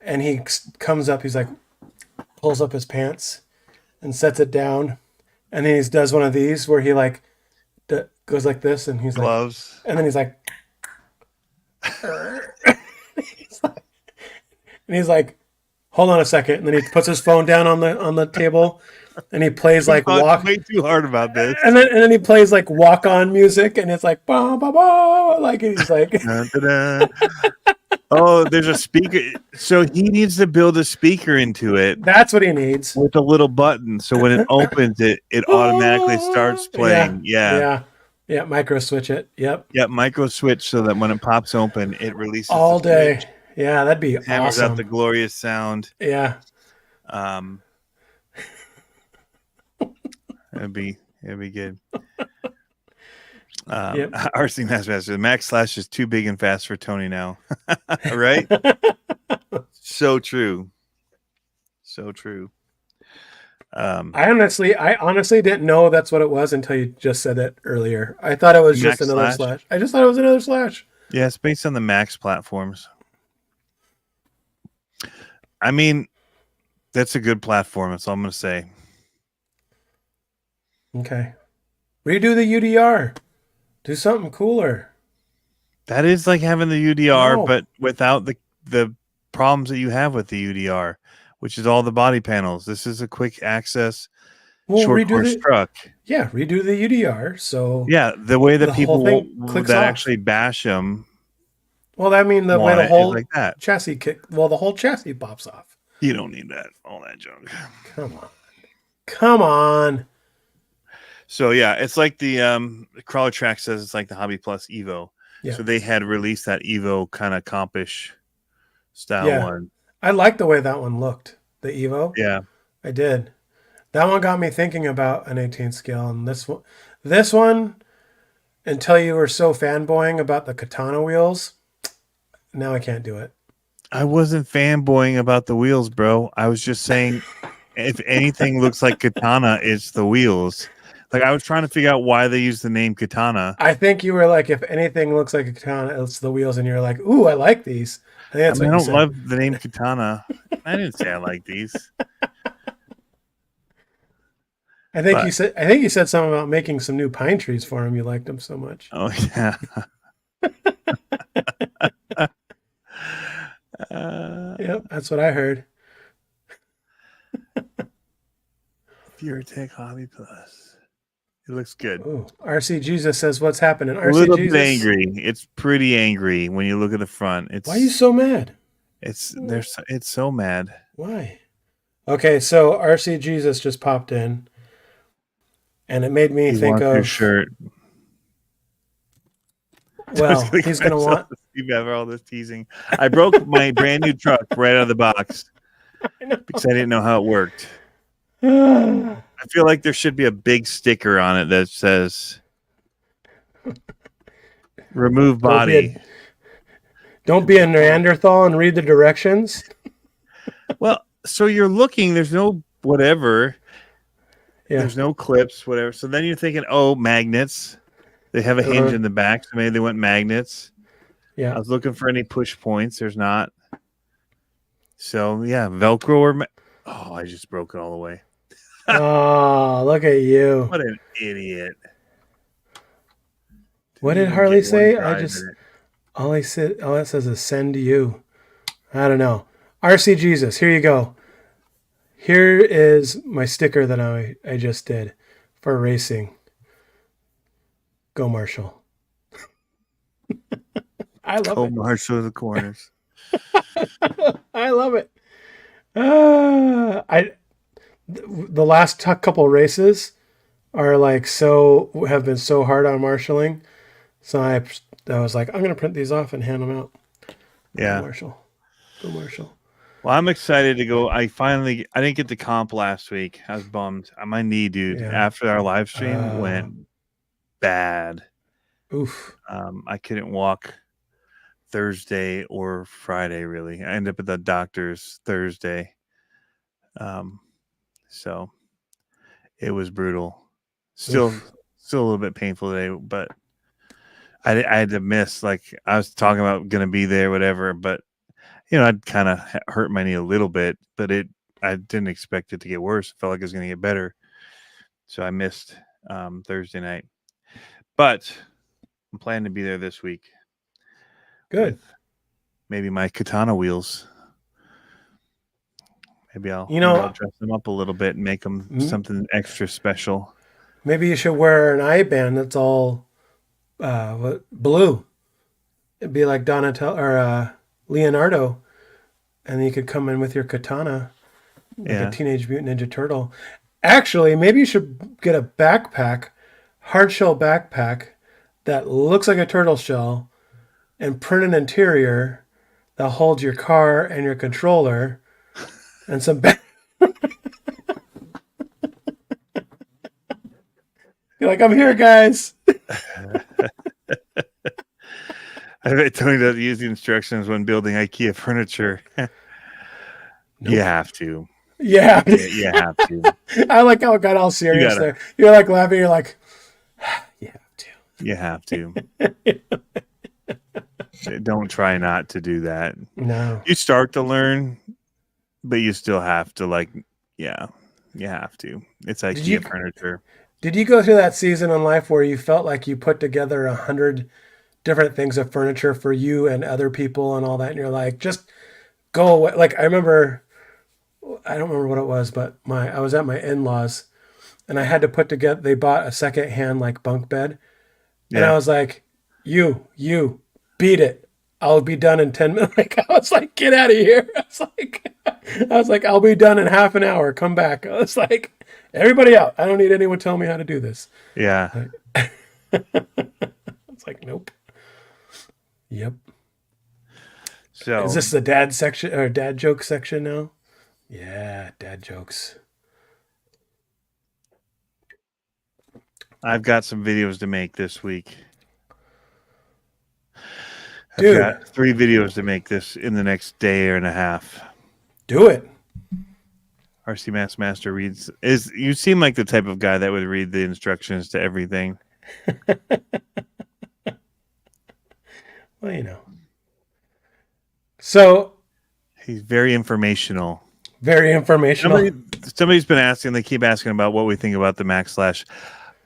and he comes up, he's like, pulls up his pants and sets it down, and then he does one of these where he like goes like this, and he's like, Gloves. and then he's like, and he's like, hold on a second, and then he puts his phone down on the table, and he plays like walk. Way too hard about this. And then he plays like walk on music, and it's like ba ba ba, like he's like Dun, dun, dun. Oh, there's a speaker. So he needs to build a speaker into it that's what he needs. with a little button. So when it opens, it automatically starts playing. Yeah. Micro switch it. Yep, Micro switch so that when it pops open, it releases all the day. switch, Yeah, that'd be hammers awesome. out the glorious sound. Yeah, It'd be good. Yep. RC Master, Max Slash is too big and fast for Tony now. Right? So true. So true. I honestly didn't know that's what it was until you just said it earlier. I thought it was just Max another Slash? slash. I just thought it was another slash. Yeah, it's based on the Max platforms. I mean, that's a good platform. That's all I'm going to say. Okay, redo the UDR. Do something cooler. That is like having the UDR, No. but without the problems that you have with the UDR, which is all the body panels. This is a quick access Well, short course truck. redo the UDR. So Yeah, the way that The people whole thing clicks that off. actually bash them well, I mean the way want the it is whole like that. chassis the whole chassis pops off. You don't need that, all that junk. Come on. So yeah, it's like the Crawler Track says it's like the Hobby Plus Evo. Yeah. So they had released that Evo kind of compish style Yeah. one. I like the way that one looked. The Evo. Yeah. I did. That one got me thinking about an 18 scale, and this one, until you were so fanboying about the Katana wheels, now I can't do it. I wasn't fanboying about the wheels, bro. I was just saying if anything looks like Katana, it's the wheels. Like I was trying to figure out why they use the name Katana. I think you were like, if anything looks like a Katana, it's the wheels, and you're like, ooh, I like these. I think that's I what you don't said. love the name Katana. I didn't say I like these. I think but- you said something about making some new pine trees for him. You liked them so much. Oh yeah. Yep, that's what I heard. PureTech Hobby Plus. It looks good. Ooh, RC Jesus says, "What's happening?" A RC little Jesus, bit angry. It's pretty angry when you look at the front. It's why are you so mad? It's so mad. Why? Okay, so RC Jesus just popped in, and it made me He think wants your of. shirt. Well, he's gonna want. Steve ever all this teasing. I broke my brand new truck right out of the box because I didn't know how it worked. I feel like there should be a big sticker on it that says "Remove body." Don't be a Neanderthal and read the directions. Well, so you're looking. There's no whatever. Yeah. There's no clips, whatever. So then you're thinking, oh, magnets. They have a hinge in the back, so maybe they went magnets. Yeah. I was looking for any push points. There's not. So yeah, Velcro or oh, I just broke it all the way. Oh, look at you! What an idiot! What did Harley say? All it says is send you. I don't know. RC Jesus, here you go. Here is my sticker that I just did for racing. Go Marshall. I love it. Go Marshall the corners. I love it. The last couple races are like have been so hard on marshalling. So I was like, I'm gonna print these off and hand them out. Yeah. Go Marshall. Well, I'm excited to go. I didn't get the comp last week. I was bummed. My knee, dude, after our live stream went bad. Oof. I couldn't walk Thursday or Friday, really. I ended up at the doctor's Thursday. So it was brutal. Still a little bit painful today, but I had to miss. Like I was talking about going to be there, whatever, but I'd kind of hurt my knee a little bit, but I didn't expect it to get worse. I felt like it was going to get better. So I missed Thursday night, but I'm planning to be there this week. Good. Maybe my katana wheels. Maybe I'll dress them up a little bit and make them something extra special. Maybe you should wear an eye band that's all blue. It'd be like Donatello or Leonardo, and you could come in with your katana, like a Teenage Mutant Ninja Turtle. Actually, maybe you should get a backpack, hard shell backpack that looks like a turtle shell, and print an interior that holds your car and your controller, and some. You're like, I'm here, guys. I bet Tony doesn't use the instructions when building IKEA furniture. Nope. You have to. Yeah. You have to. I like how it got all serious there. You're like laughing. You're like, you have to. You have to. Don't try not to do that. No. You start to learn, but you still have to you have to. It's IKEA furniture. Did you go through that season in life where you felt like you put together 100 different things of furniture for you and other people and all that, and you're like, just go away? Like I don't remember what it was, but I was at my in-laws and I had to put together, they bought a second-hand bunk bed. Yeah. And I was like, you beat it. I'll be done in 10 minutes. I was like, get out of here. I was like, I'll be done in half an hour. Come back. I was like, everybody out. I don't need anyone telling me how to do this. Yeah. It's like, nope. Yep. So is this the dad section or dad joke section now? Yeah, dad jokes. I've got some videos to make this week. Dude. I've got 3 videos to make this in the next day and a half. Do it. RC Master reads. You seem like the type of guy that would read the instructions to everything. Well, So he's very informational. Very informational. Somebody's been asking. They keep asking about what we think about the Max Slash.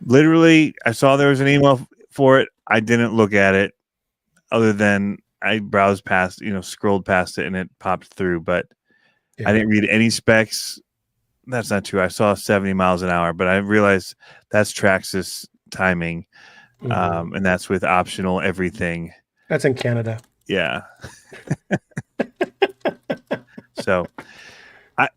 Literally, I saw there was an email for it. I didn't look at it, other than I browsed past, scrolled past it, and it popped through. But I didn't read any specs. That's not true. I saw 70 miles an hour, but I realized that's Traxxas timing, and that's with optional everything. That's in Canada. Yeah. So, I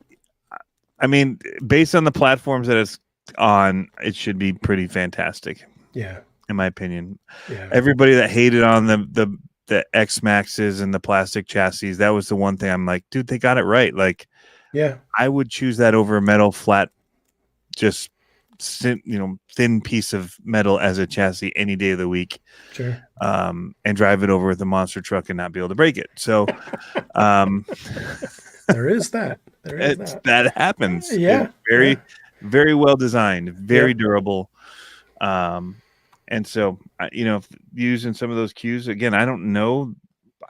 I mean, based on the platforms that it's on, it should be pretty fantastic, Yeah. in my opinion. Yeah. Everybody that hated on the X Maxes and the plastic chassis, that was the one thing I'm like, dude, they got it right. Like, Yeah. I would choose that over a metal flat, just thin piece of metal as a chassis any day of the week. Sure. And drive it over with a monster truck and not be able to break it. So, There is that. There is that. that happens. Yeah. It's very, Yeah. very well designed, very Yeah. durable. And so, using some of those cues again, I don't know.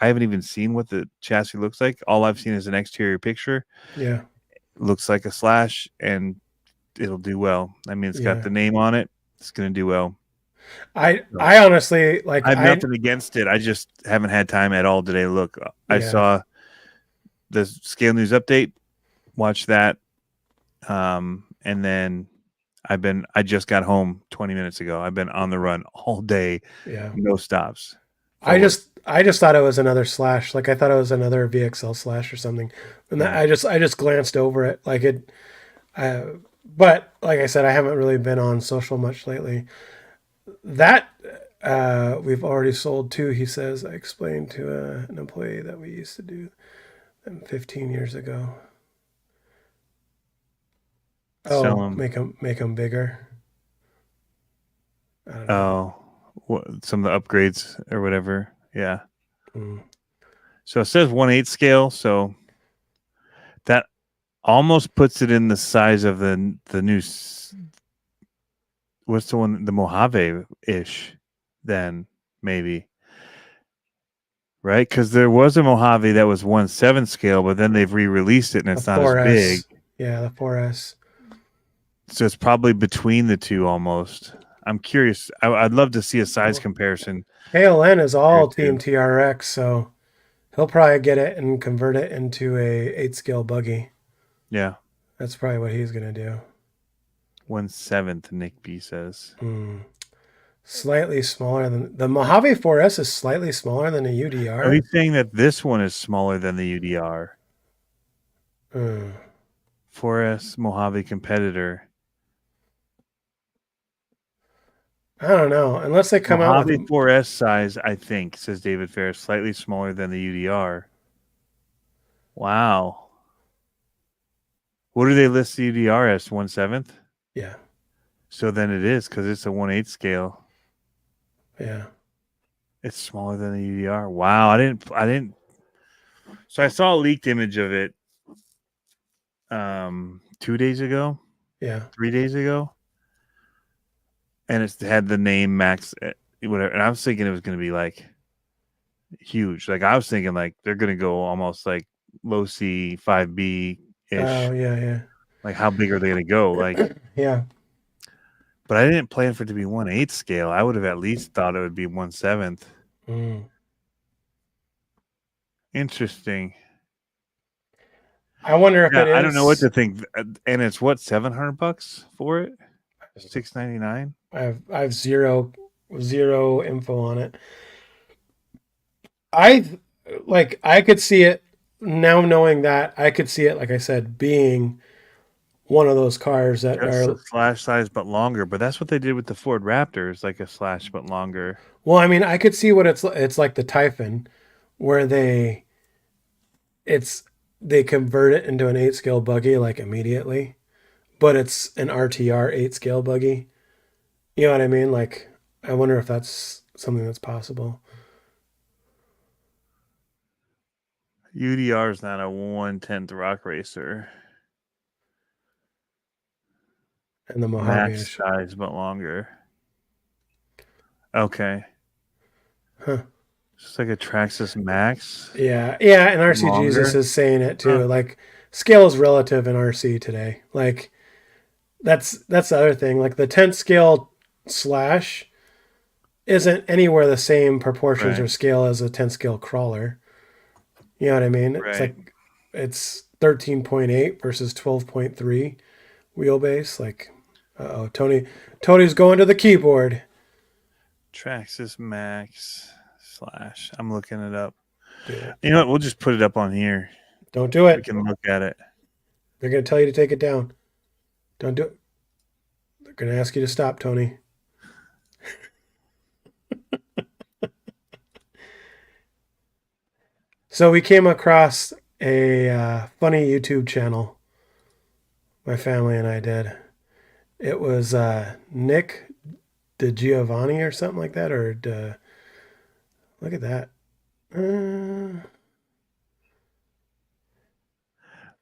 I haven't even seen what the chassis looks like. All I've seen is an exterior picture. Yeah. It looks like a Slash, and it'll do well. I mean, it's Yeah. got the name on it. It's going to do well. I honestly like. I have nothing against it. I just haven't had time at all today to look. I Yeah. saw the Scale News update, watched that, and then I just got home 20 minutes ago. I've been on the run all day, Yeah. no stops. I just thought it was another Slash. Like I thought it was another VXL Slash or something, and Yeah. I just glanced over it. Like it. But like I said, I haven't really been on social much lately. That we've already sold two. He says, I explained to an employee that we used to do them 15 years ago. Sell Oh, 'em. make them bigger. I don't know. Some of the upgrades or whatever. Yeah. Mm. So it says 1/8 scale. So that almost puts it in the size of the new. What's the one? The Mojave ish. Then maybe. Right, because there was a Mojave that was 1/7 scale, but then they've re-released it and it's The not as big. 4S. Yeah, the 4S. So it's probably between the two almost. I'm curious. I'd love to see a size comparison. KLN is all Here, too. Team TRX, so he'll probably get it and convert it into a 8 scale buggy. Yeah, That's probably what he's gonna do. 1/7. Nick B says. Slightly smaller than the Mojave 4S is slightly smaller than a Are UDR. you saying that this one is smaller than the UDR? Mm. 4S Mojave competitor. I don't know. Unless they come out Mojave with 4S size, I think, says David Ferris, slightly smaller than the UDR. Wow. What do they list the UDR as? 1/7? yeah, So then it is because it's a 1/8 scale. yeah. It's smaller than the UDR. Wow, I didn't. So I saw a leaked image of it 2 days ago, Yeah. 3 days ago, and it had the name Max, whatever. And I was thinking it was going to be like huge. Like I was thinking like they're going to go almost like low C 5B ish. Oh yeah. Like how big are they going to go? Like, Yeah. but I didn't plan for it to be 1/8 scale. I would have at least thought it would be 1/7. Mm. Interesting. I wonder if it is. I don't know what to think. And it's what, $700 for it? $699. I have zero info on it. I could see it now, knowing that I could see it, like I said, being one of those cars that Just are a Slash size but longer. But that's what they did with the Ford Raptors, like a Slash but longer. well, I mean, I could see what it's like the Typhon, where they convert it into an 8 scale buggy like immediately, but it's an RTR 8 scale buggy. You know what I mean? Like, I wonder if that's something that's possible. UDR is not a 1/10 rock racer. And the Mojave Max size but longer. Okay. Huh. It's like a Traxxas Max. Yeah, and RC Longer? Jesus is saying it too. Huh. Like, scale is relative in RC today. Like, that's the other thing. Like, the 10th scale Slash isn't anywhere the same proportions Right. or scale as a 10th scale crawler. You know what I mean? It's Right. like it's 13.8 versus 12.3 wheelbase. Like, Tony's going to the keyboard. Traxxas Max Slash. I'm looking it up. Yeah. You know what? We'll just put it up on here. Don't do We it. can look at it. They're going to tell you to take it down. Don't do it. They're going to ask you to stop, Tony. So we came across a funny YouTube channel. My family and I did. It was Nick DeGiovanni or something like that, or look at that.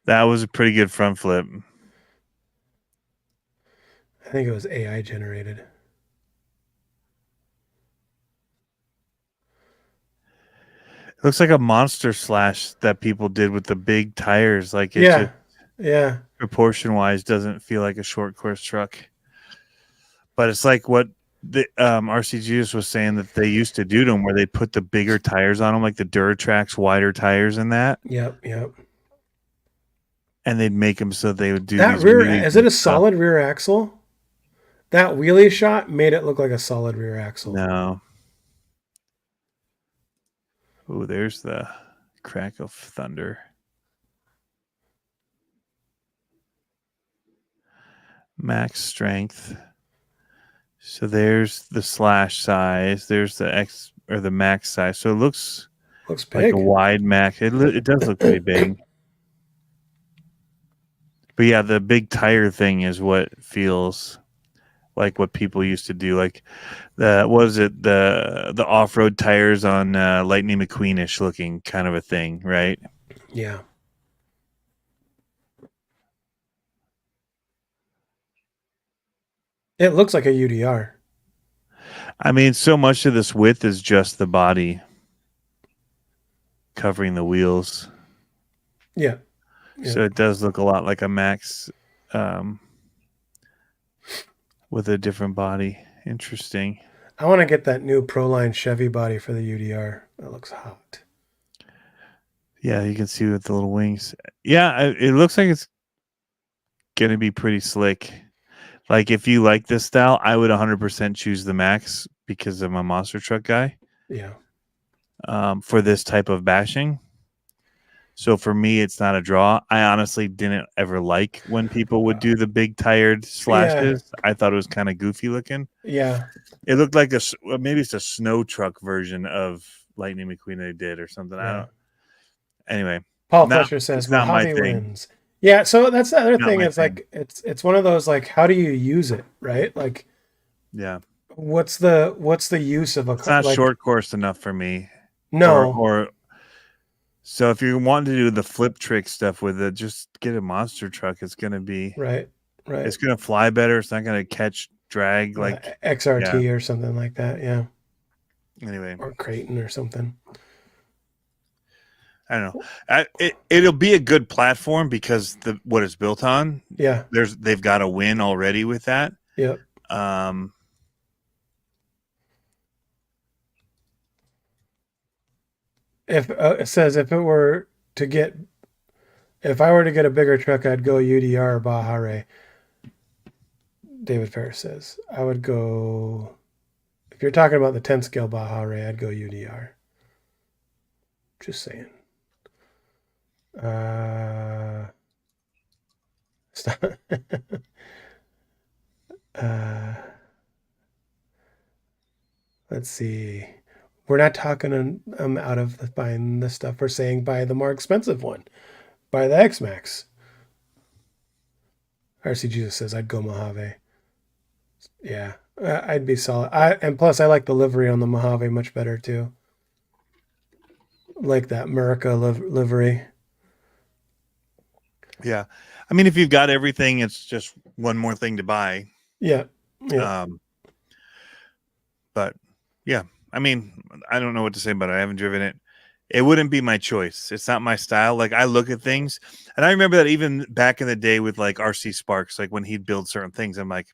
That was a pretty good front flip. I think it was AI generated. It looks like a monster slash that people did with the big tires. Like it Yeah, just yeah, proportion wise doesn't feel like a short course truck. But it's like what the RCGS was saying that they used to do to them, where they put the bigger tires on them, like the Duratrax wider tires in that, yep. and they'd make them so they would do That these rear, really is it a good stuff. solid rear axle? That wheelie shot made it look like a solid rear axle. No. Oh, there's the crack of thunder. Max strength. So there's the slash size. There's the X or the max size. So it looks Looks like big. a wide max. It does look pretty big. But yeah, the big tire thing is what feels like what people used to do. Like the off-road tires on Lightning McQueenish looking kind of a thing, right? Yeah. It looks like a UDR. I mean, so much of this width is just the body covering the wheels. Yeah. So it does look a lot like a Max with a different body. Interesting. I want to get that new Proline Chevy body for the UDR. That looks hot. Yeah, you can see with the little wings. Yeah, it looks like it's going to be pretty slick. Like if you like this style, I would 100% choose the Max because I'm a monster truck guy. Yeah. For this type of bashing. So for me, it's not a draw. I honestly didn't ever like when people would do the big tired slashes. Yeah. I thought it was kind of goofy looking. Yeah. It looked like maybe it's a snow truck version of Lightning McQueen they did or something. Yeah. I don't. Anyway, Paul Fletcher says not my Mojave thing. wins. Yeah, so that's the other thing. It's like it's one of those like, how do you use it, right? Like, yeah, what's the use of a? It's not short course enough for me. No. Or so if you want to do the flip trick stuff with it, just get a monster truck. It's going to be right. It's going to fly better. It's not going to catch drag like XRT or something like that. Yeah. Anyway, or Creighton or something. I don't know. It'll be a good platform because what it's built on. Yeah, they've got a win already with that. Yep. If it says if I were to get a bigger truck, I'd go UDR or Baja Ray. David Ferris says I would go. If you're talking about the 10 scale Baja Ray, I'd go UDR. Just saying. Stop. Let's see. We're not talking out of buying this stuff. We're saying buy the more expensive one. Buy the X-Max. RC Jesus says I'd go Mojave. Yeah, I'd be solid. And plus I like the livery on the Mojave much better too. Like that Murica livery. Yeah. I mean, if you've got everything, it's just one more thing to buy. Yeah. But yeah, I mean, I don't know what to say about it. I haven't driven it. It wouldn't be my choice. It's not my style. Like I look at things and I remember that even back in the day with like RC Sparks, like when he'd build certain things, I'm like,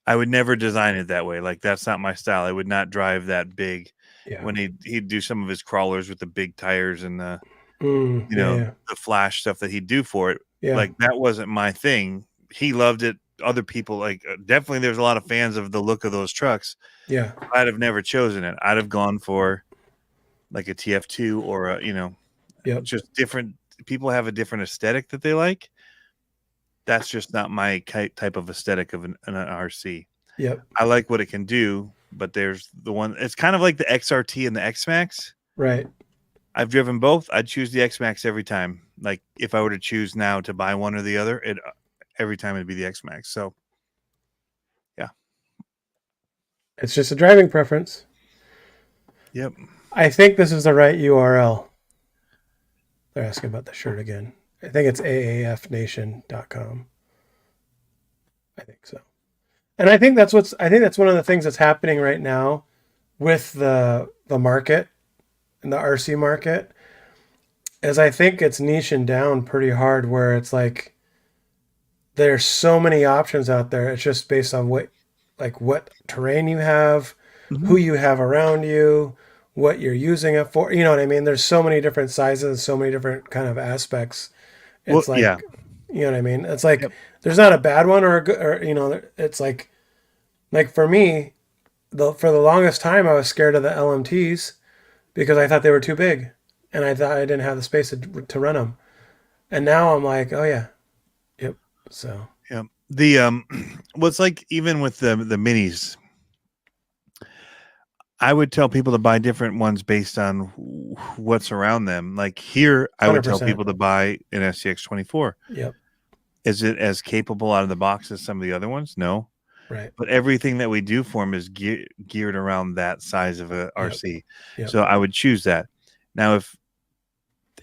I would never design it that way. Like that's not my style. I would not drive that big. Yeah. When he'd do some of his crawlers with the big tires and the the flash stuff that he'd do for it. Yeah. Like that wasn't my thing. He loved it. Other people like definitely there's a lot of fans of the look of those trucks. Yeah. I'd have never chosen it. I'd have gone for like a TF2 or a Yep. Just different people have a different aesthetic that they like. That's just not my type of aesthetic of an RC. Yep. I like what it can do, but there's the one. It's kind of like the XRT and the X-Max. Right. I've driven both. I'd choose the X-Max every time. Like if I were to choose now to buy one or the other, every time it'd be the X-Max. So, yeah. It's just a driving preference. Yep. I think this is the right URL. They're asking about the shirt again. I think it's aafnation.com. I think so. And I think that's one of the things that's happening right now with the market and the RC market is I think it's niching down pretty hard where it's like there's so many options out there. It's just based on what terrain you have, who you have around you, what you're using it for. You know what I mean? There's so many different sizes, so many different kind of aspects. It's you know what I mean? It's like there's not a bad one or a good, or you know, it's like for me, for the longest time I was scared of the LMTs because I thought they were too big and I thought I didn't have the space to run them. And now I'm like, oh yeah, yep. So yeah, the well, it's like even with the minis. I would tell people to buy different ones based on what's around them. Like here, I would tell 100%. people to buy an SCX24. Yep. Is it as capable out of the box as some of the other ones? No. Right. But everything that we do for them is geared around that size of a RC. Yep. So I would choose that. Now, if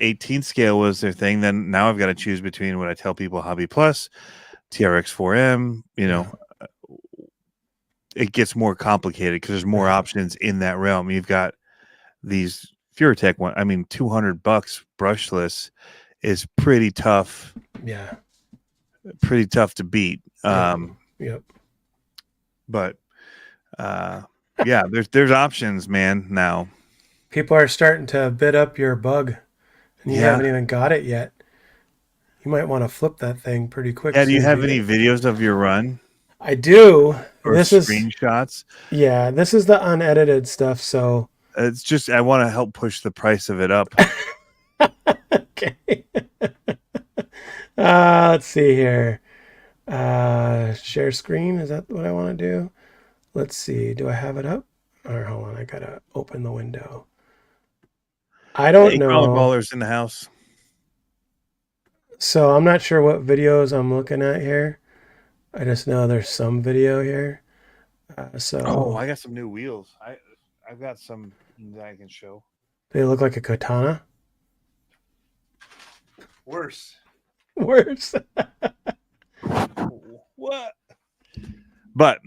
18 scale was their thing, then now I've got to choose between what I tell people Hobby Plus, TRX4M, you know. It gets more complicated because there's more options in that realm. You've got these Furatech one. I mean, $200 brushless is pretty tough. Yeah. Pretty tough to beat. Yep. But yeah, there's options, man. Now people are starting to bid up your bug, and you haven't even got it yet. You might want to flip that thing pretty quick. Yeah. Do you have any videos of your run? I do. Or this screenshots? Yeah, this is the unedited stuff. So it's just I want to help push the price of it up. Okay. Let's see here. Share screen. Is that what I want to do? Let's see. Do I have it up? Or hold on. I gotta open the window. I don't know. Ballers in the house. So I'm not sure what videos I'm looking at here. I just know there's some video here. I got some new wheels. I've got some that I can show. They look like a katana. Worse. What? But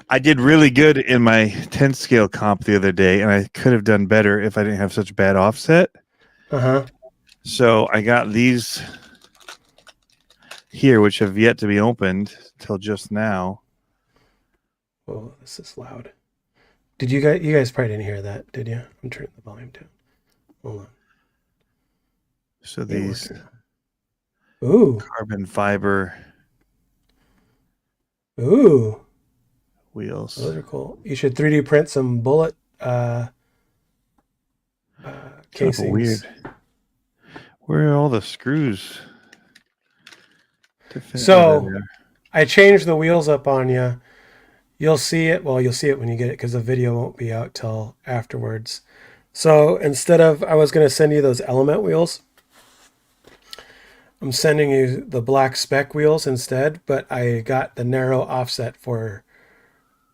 I did really good in my 10 scale comp the other day, and I could have done better if I didn't have such bad offset. So I got these here, which have yet to be opened till just now. Oh, this is loud. Did you guys probably didn't hear that, did you? I'm turning the volume down. Hold on. So these carbon fiber wheels. Those are cool. You should 3D print some bullet casings. Weird. Where are all the screws? So I changed the wheels up on you. You'll see it. Well, you'll see it when you get it because the video won't be out till afterwards. So instead of, I was going to send you those Element wheels. I'm sending you the black spec wheels instead, but I got the narrow offset for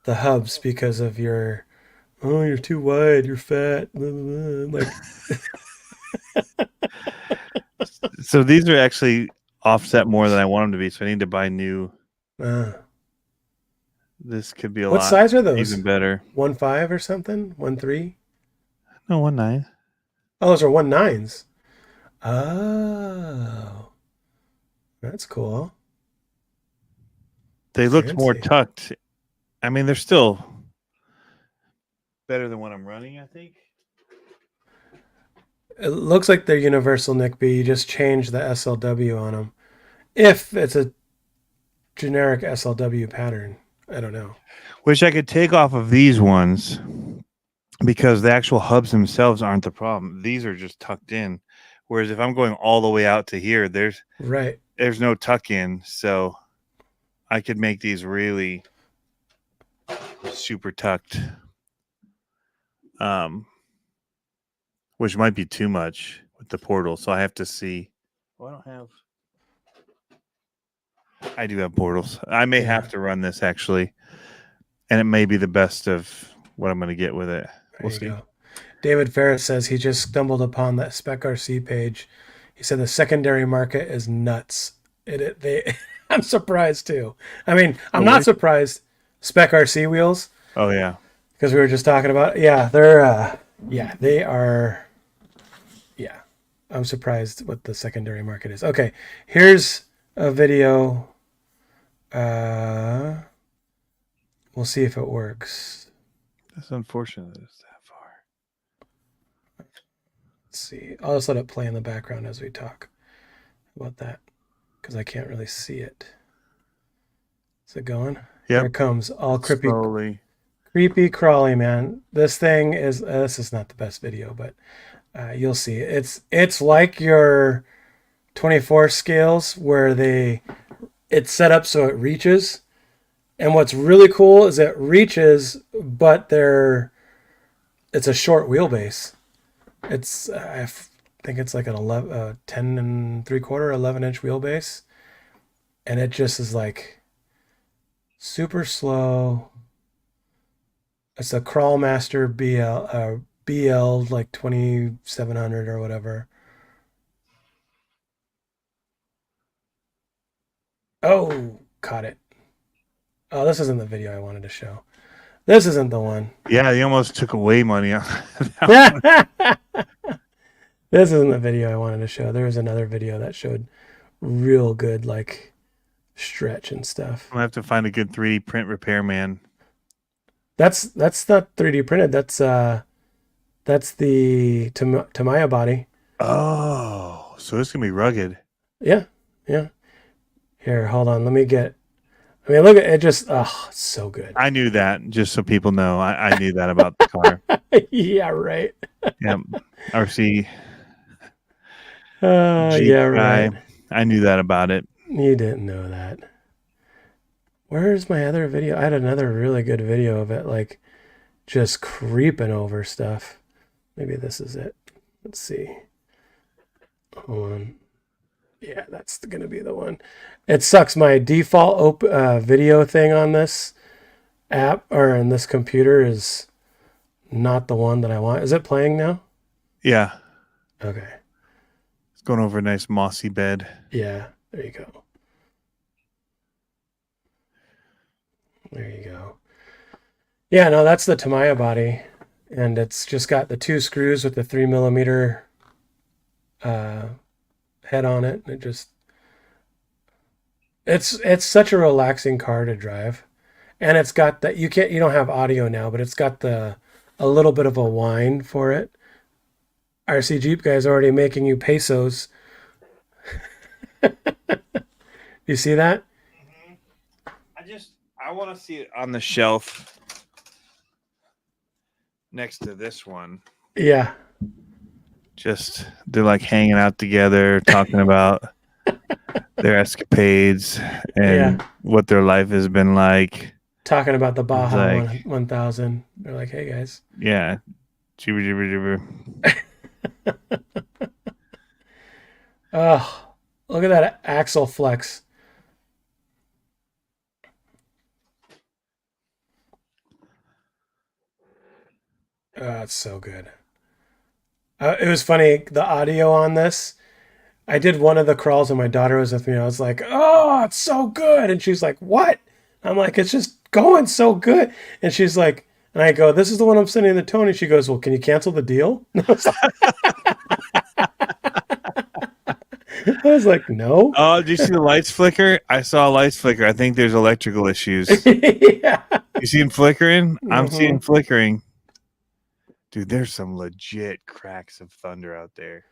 the hubs because of your, you're too wide, you're fat. Like, so these are actually offset more than I want them to be, so I need to buy new. This could be a lot. What size are those? Even better. 1.5 or something? 1.3? No, 1.9. Oh, those are 1.9s. Oh, that's cool. They looked more tucked. I mean, they're still better than what I'm running, I think. It looks like they're universal, Nick B. You just change the SLW on them. If it's a generic SLW pattern. I don't know. Which I could take off of these ones because the actual hubs themselves aren't the problem. These are just tucked in. Whereas if I'm going all the way out to here, there's Right. no tuck in, so I could make these really super tucked. Which might be too much with the portal, so I have to see. Oh, I do have portals. I may have to run this actually, and it may be the best of what I'm going to get with it. We'll see. Go. David Ferris says he just stumbled upon that Spec RC page. He said the secondary market is nuts. I'm surprised too. I mean, I'm not surprised. Spec RC wheels. Oh yeah, because we were just talking about. Yeah, they're. They are. Yeah, I'm surprised what the secondary market is. Okay, here's a video. We'll see if it works. That's unfortunate. It's that far. Let's see. I'll just let it play in the background as we talk about that because I can't really see it. Is it going? Yeah. Here it comes. All creepy. Slowly. Creepy crawly, man. This thing is. This is not the best video, but you'll see. It's like your 24 scales where it's set up so it reaches. And what's really cool is it reaches, but it's a short wheelbase. It's I think it's like an 10 3/4, 11-inch wheelbase, and it just is like super slow. It's a Crawlmaster BL like 2700 or whatever. Oh, caught it. Oh, this isn't the video I wanted to show. This isn't the one. Yeah, you almost took away money on that. This isn't the video I wanted to show. There was another video that showed real good like stretch and stuff. I'm gonna have to find a good 3D print repairman. That's not 3D printed. That's the Tamiya body. Oh, so it's gonna be rugged. Yeah. Here, hold on. Let me get. I mean, look at it. Just it's so good. I knew that. Just so people know, I knew that about the car. Yeah, right. Yep. RC. Yeah, right. I knew that about it. You didn't know that. Where's my other video? I had another really good video of it, like just creeping over stuff. Maybe this is it. Let's see. Hold on. Yeah, that's going to be the one. It sucks. My default video thing on this app or on this computer is not the one that I want. Is it playing now? Yeah. Okay. It's going over a nice mossy bed. Yeah, there you go. There you go. Yeah, no, that's the Tamiya body. And it's just got the 2 screws with the 3mm head on it. It's such a relaxing car to drive. And it's got that you don't have audio now, but it's got a little bit of a whine for it. RC Jeep guy's already making you pesos. You see that? I want to see it on the shelf next to this one. Yeah. Just they're like hanging out together, talking about their escapades and what their life has been like. Talking about the Baja like, 1000. They're like, hey guys. Yeah. Jibber. Oh, look at that axle flex. Oh, it's so good. It was funny, the audio on this. I did one of the crawls and my daughter was with me. I was like, oh, it's so good. And she's like, what? I'm like, it's just going so good. And she's like, and I go, this is the one I'm sending to Tony. She goes, well, can you cancel the deal? I was like, no. Oh, did you see the lights flicker? I saw lights flicker. I think there's electrical issues. Yeah. You see them flickering? Mm-hmm. I'm seeing flickering. Dude, there's some legit cracks of thunder out there.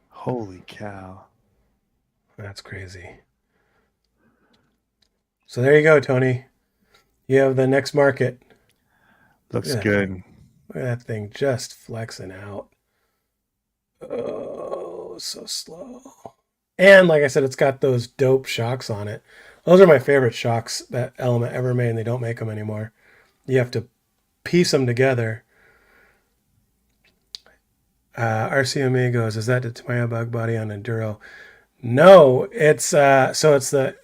Holy cow. That's crazy. So there you go, Tony. You have the next market. Looks good. Look at that thing just flexing out. Oh, so slow. And like I said, it's got those dope shocks on it. Those are my favorite shocks that Element ever made, and they don't make them anymore. You have to piece them together. RC Amigos, is that the Tamiya bug body on Enduro? No, it's an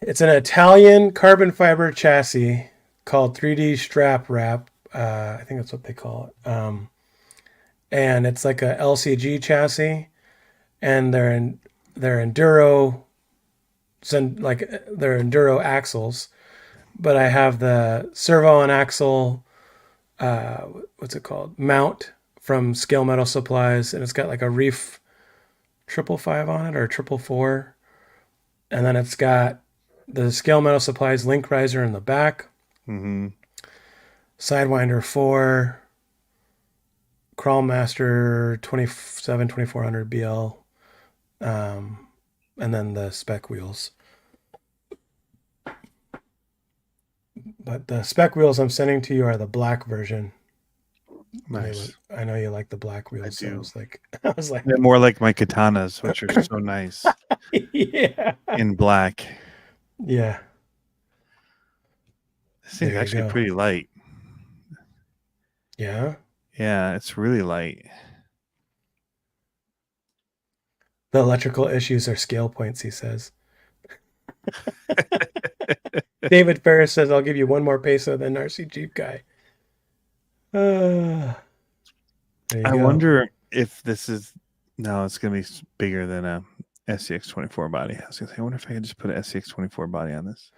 Italian carbon fiber chassis called 3D Strap Wrap. I think that's what they call it. And it's like a LCG chassis, and they're enduro, they're enduro axles. But I have the servo and axle, what's it called? Mount from Scale Metal Supplies, and it's got like a Reef 555 on it or 444, and then it's got the Scale Metal Supplies link riser in the back, Sidewinder 4, Crawlmaster 2400 BL, and then the spec wheels. But the spec wheels I'm sending to you are the black version. Nice. I know you like the black wheels. I do. So I was like, They're more like my katanas, which are so nice yeah, in black. yeah. This thing's There you actually go. pretty light. Yeah. Yeah, it's really light. The electrical issues are scale points, he says. David Ferris says, I'll give you one more peso than RC Jeep guy. There you I go. wonder if this is... No, it's going to be bigger than a SCX-24 body. I was going to say, I wonder if I could just put an SCX-24 body on this.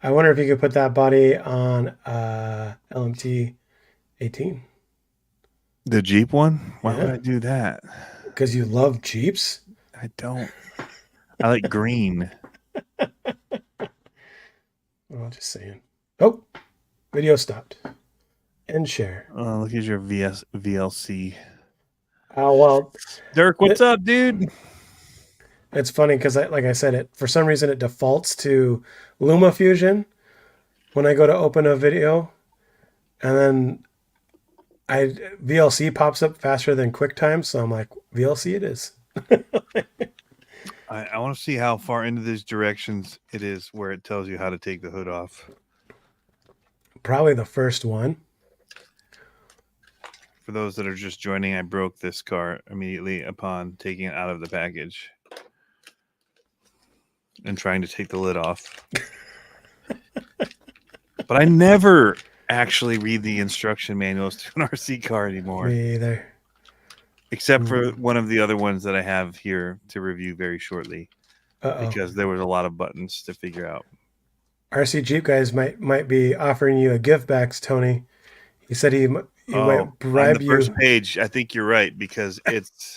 I wonder if you could put that body on LMT 18. The Jeep one? Why would Yeah. I do that? Because you love Jeeps? I don't. I like green. Oh, just saying. Oh, video stopped. End share. Oh, look at your VLC. Oh, well, Dirk, what's up, dude? it's funny because, like I said, it for some reason it defaults to LumaFusion when I go to open a video, and then VLC pops up faster than QuickTime, so I'm like, VLC it is. I want to see how far into these directions it is where it tells you how to take the hood off. Probably the first one. For those that are just joining, I broke this car immediately upon taking it out of the package and trying to take the lid off. But I never actually read the instruction manuals to an RC car anymore. Me either. Except for one of the other ones that I have here to review very shortly. Uh-oh. Because there was a lot of buttons to figure out. RC Jeep guys might be offering you a gift backs, Tony. He said he might bribe on the you. first page, I think you're right, because it's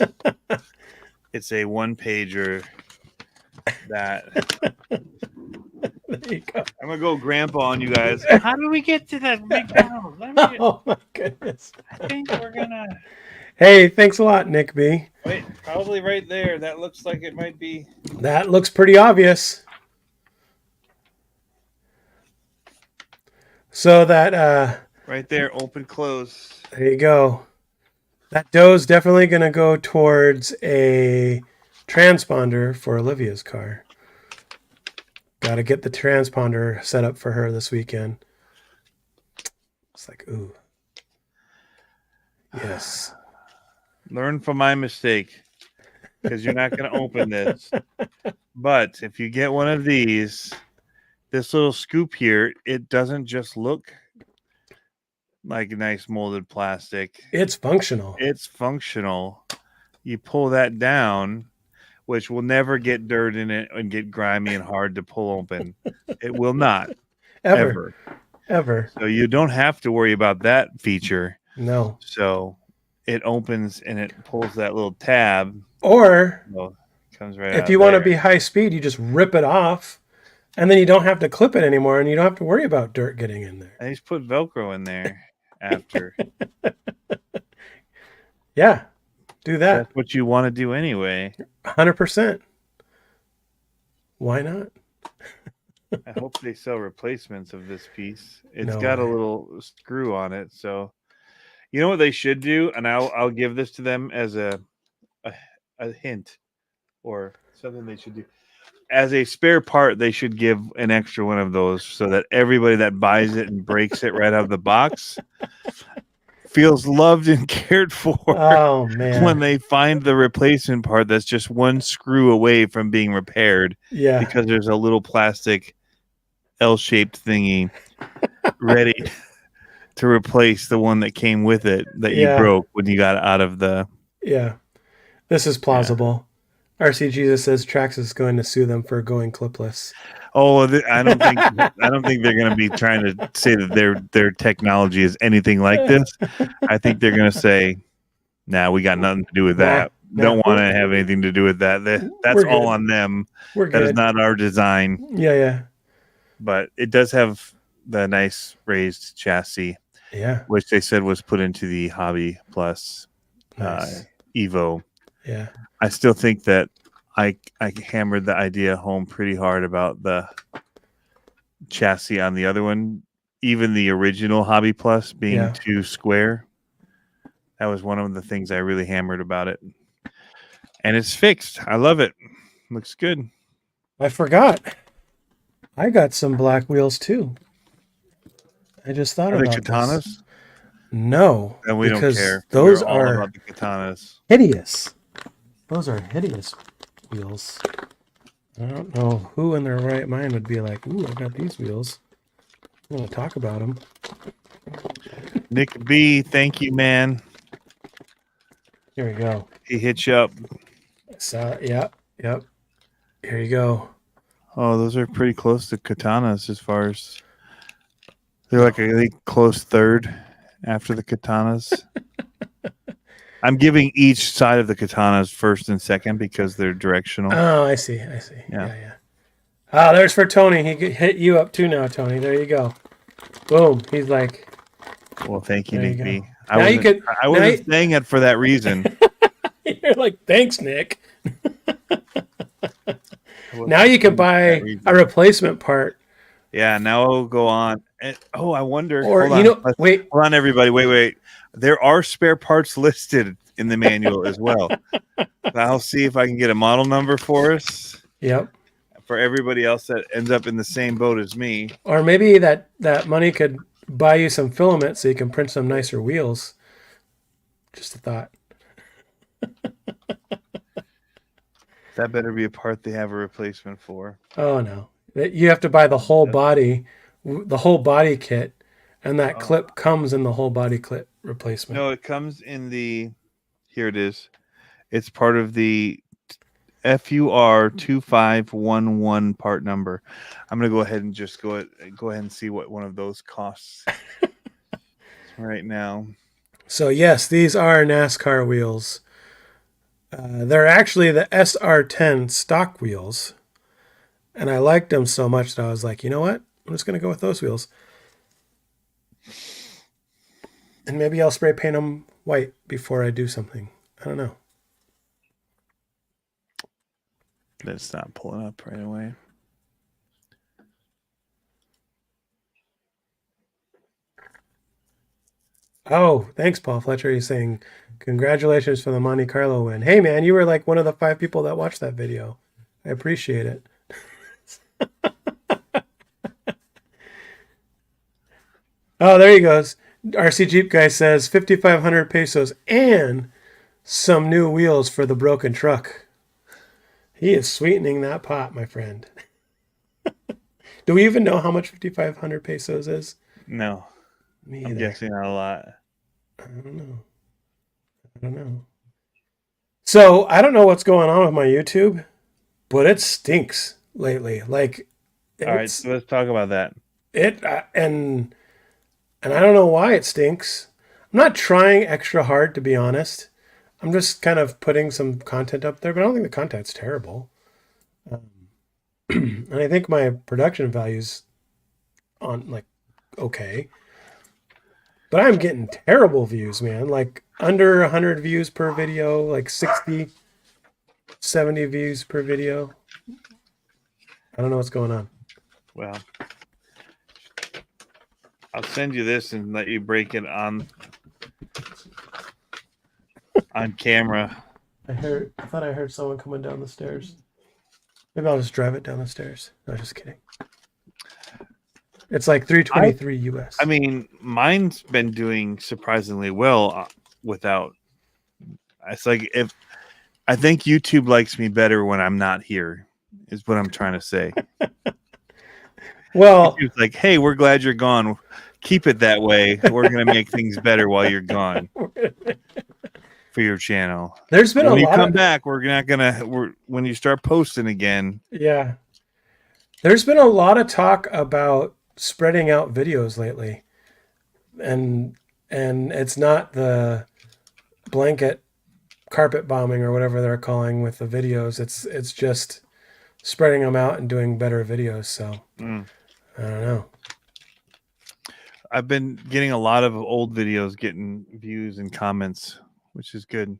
a one pager that There you go. I'm gonna go grandpa on you guys. How do we get to that McDonald's? Oh my goodness. I think we're gonna Hey, thanks a lot, Nick B. wait, probably right there. That looks like it might be. That looks pretty obvious. So that Right there, open, close. there you go. That dough's definitely going to go towards a transponder for Olivia's car. Got to get the transponder set up for her this weekend. It's like, ooh. Yes. Learn from my mistake, because you're not going to open this. But if you get one of these, this little scoop here, it doesn't just look like a nice molded plastic. It's functional. It's functional. You pull that down, which will never get dirt in it and get grimy and hard to pull open. It will not. Ever. So you don't have to worry about that feature. No. So it opens and it pulls that little tab. Or Well, it comes right if out you want to there. be high speed, you just rip it off, and then you don't have to clip it anymore, and you don't have to worry about dirt getting in there. I just put Velcro in there after. Yeah, do that. That's what you want to do anyway. 100%. Why not? I hope they sell replacements of this piece. It's No got a way. little screw on it, so you know what they should do, and I'll give this to them as a, a hint or something they should do. As a spare part, they should give an extra one of those so that everybody that buys it and breaks it right out of the box feels loved and cared for Oh when man. they find the replacement part that's just one screw away from being repaired Yeah. because there's a little plastic L-shaped thingy ready to replace the one that came with it that you Yeah. broke when you got out of the Yeah. This is plausible. RC Jesus says Trax is going to sue them for going clipless. I don't think they're going to be trying to say that their technology is anything like this. I think they're going to say, "Nah, we got nothing to do with that. Nah, Don't want to have anything to do with that. That's we're all good. on them. We're That is good. not our design." Yeah. But it does have the nice raised chassis, Yeah. which they said was put into the Hobby Plus Nice. Evo. Yeah. I still think that I hammered the idea home pretty hard about the chassis on the other one. Even the original Hobby Plus being too square. That was one of the things I really hammered about it. And it's fixed. I love it. Looks good. I forgot. I got some black wheels too. I just thought Are they about katanas? this. No, And we don't because care. those We're all are about the katanas. hideous. Those are hideous wheels. I don't know who in their right mind would be like, "Ooh, I got these wheels. I'm gonna talk about them." Nick B, thank you, man. Here we go. He hit you up. So, yep. Here you go. Oh, those are pretty close to katanas as far as they're like a close third after the katanas. I'm giving each side of the katanas first and second because they're directional. Oh, I see. Yeah. Oh, there's for Tony. He hit you up too now, Tony. There you go. Boom. He's like, Well, thank you, there you Nick go. B. I Now wasn't saying it for that reason. You're like, thanks, Nick. Now you can buy a replacement part. Yeah, now we'll go on. And, I wonder. Or, hold on. wait. Hold on, everybody. Wait. There are spare parts listed in the manual as well. I'll see if I can get a model number for us. Yep. For everybody else that ends up in the same boat as me. Or maybe that money could buy you some filament so you can print some nicer wheels. Just a thought. That better be a part they have a replacement for. Oh no. You have to buy the whole body kit, and that clip comes in the whole body clip replacement. No, it comes in the here it is. It's part of the FUR 2511 part number. I'm gonna go ahead and just go ahead and see what one of those costs right now. So yes, these are NASCAR wheels. They're actually the SR10 stock wheels, and I liked them so much that I was like, you know what? I'm just gonna go with those wheels, and maybe I'll spray paint them white before I do something. I don't know. That's not pulling up right away. Oh, thanks, Paul Fletcher. He's saying, congratulations for the Monte Carlo win. Hey, man, you were like one of the 5 people that watched that video. I appreciate it. Oh, there he goes. RC Jeep guy says 5,500 pesos and some new wheels for the broken truck. He is sweetening that pot, my friend. Do we even know how much 5,500 pesos is? No. Me I'm either. guessing not a lot. I don't know. So I don't know what's going on with my YouTube, but it stinks lately. Like, all right, so let's talk about that. And I don't know why it stinks. I'm not trying extra hard, to be honest. I'm just kind of putting some content up there, but I don't think the content's terrible. And I think my production value's on like okay. But I'm getting terrible views, man. Like under 100 views per video, like 60, 70 views per video. I don't know what's going on. Well, I'll send you this and let you break it on camera. I thought I heard someone coming down the stairs. Maybe I'll just drive it down the stairs. No, just kidding. It's like 323 US. I mean, mine's been doing surprisingly well without. It's like if I think YouTube likes me better when I'm not here, is what I'm trying to say. Well, It's like, hey, we're glad you're gone. Keep it that way. We're gonna make things better while you're gone for your channel. there's been When a you lot come of back, when you start posting again. yeah. There's been a lot of talk about spreading out videos lately, and it's not the blanket carpet bombing or whatever they're calling with the videos. It's just spreading them out and doing better videos. So Mm. I don't know. I've been getting a lot of old videos getting views and comments, which is good.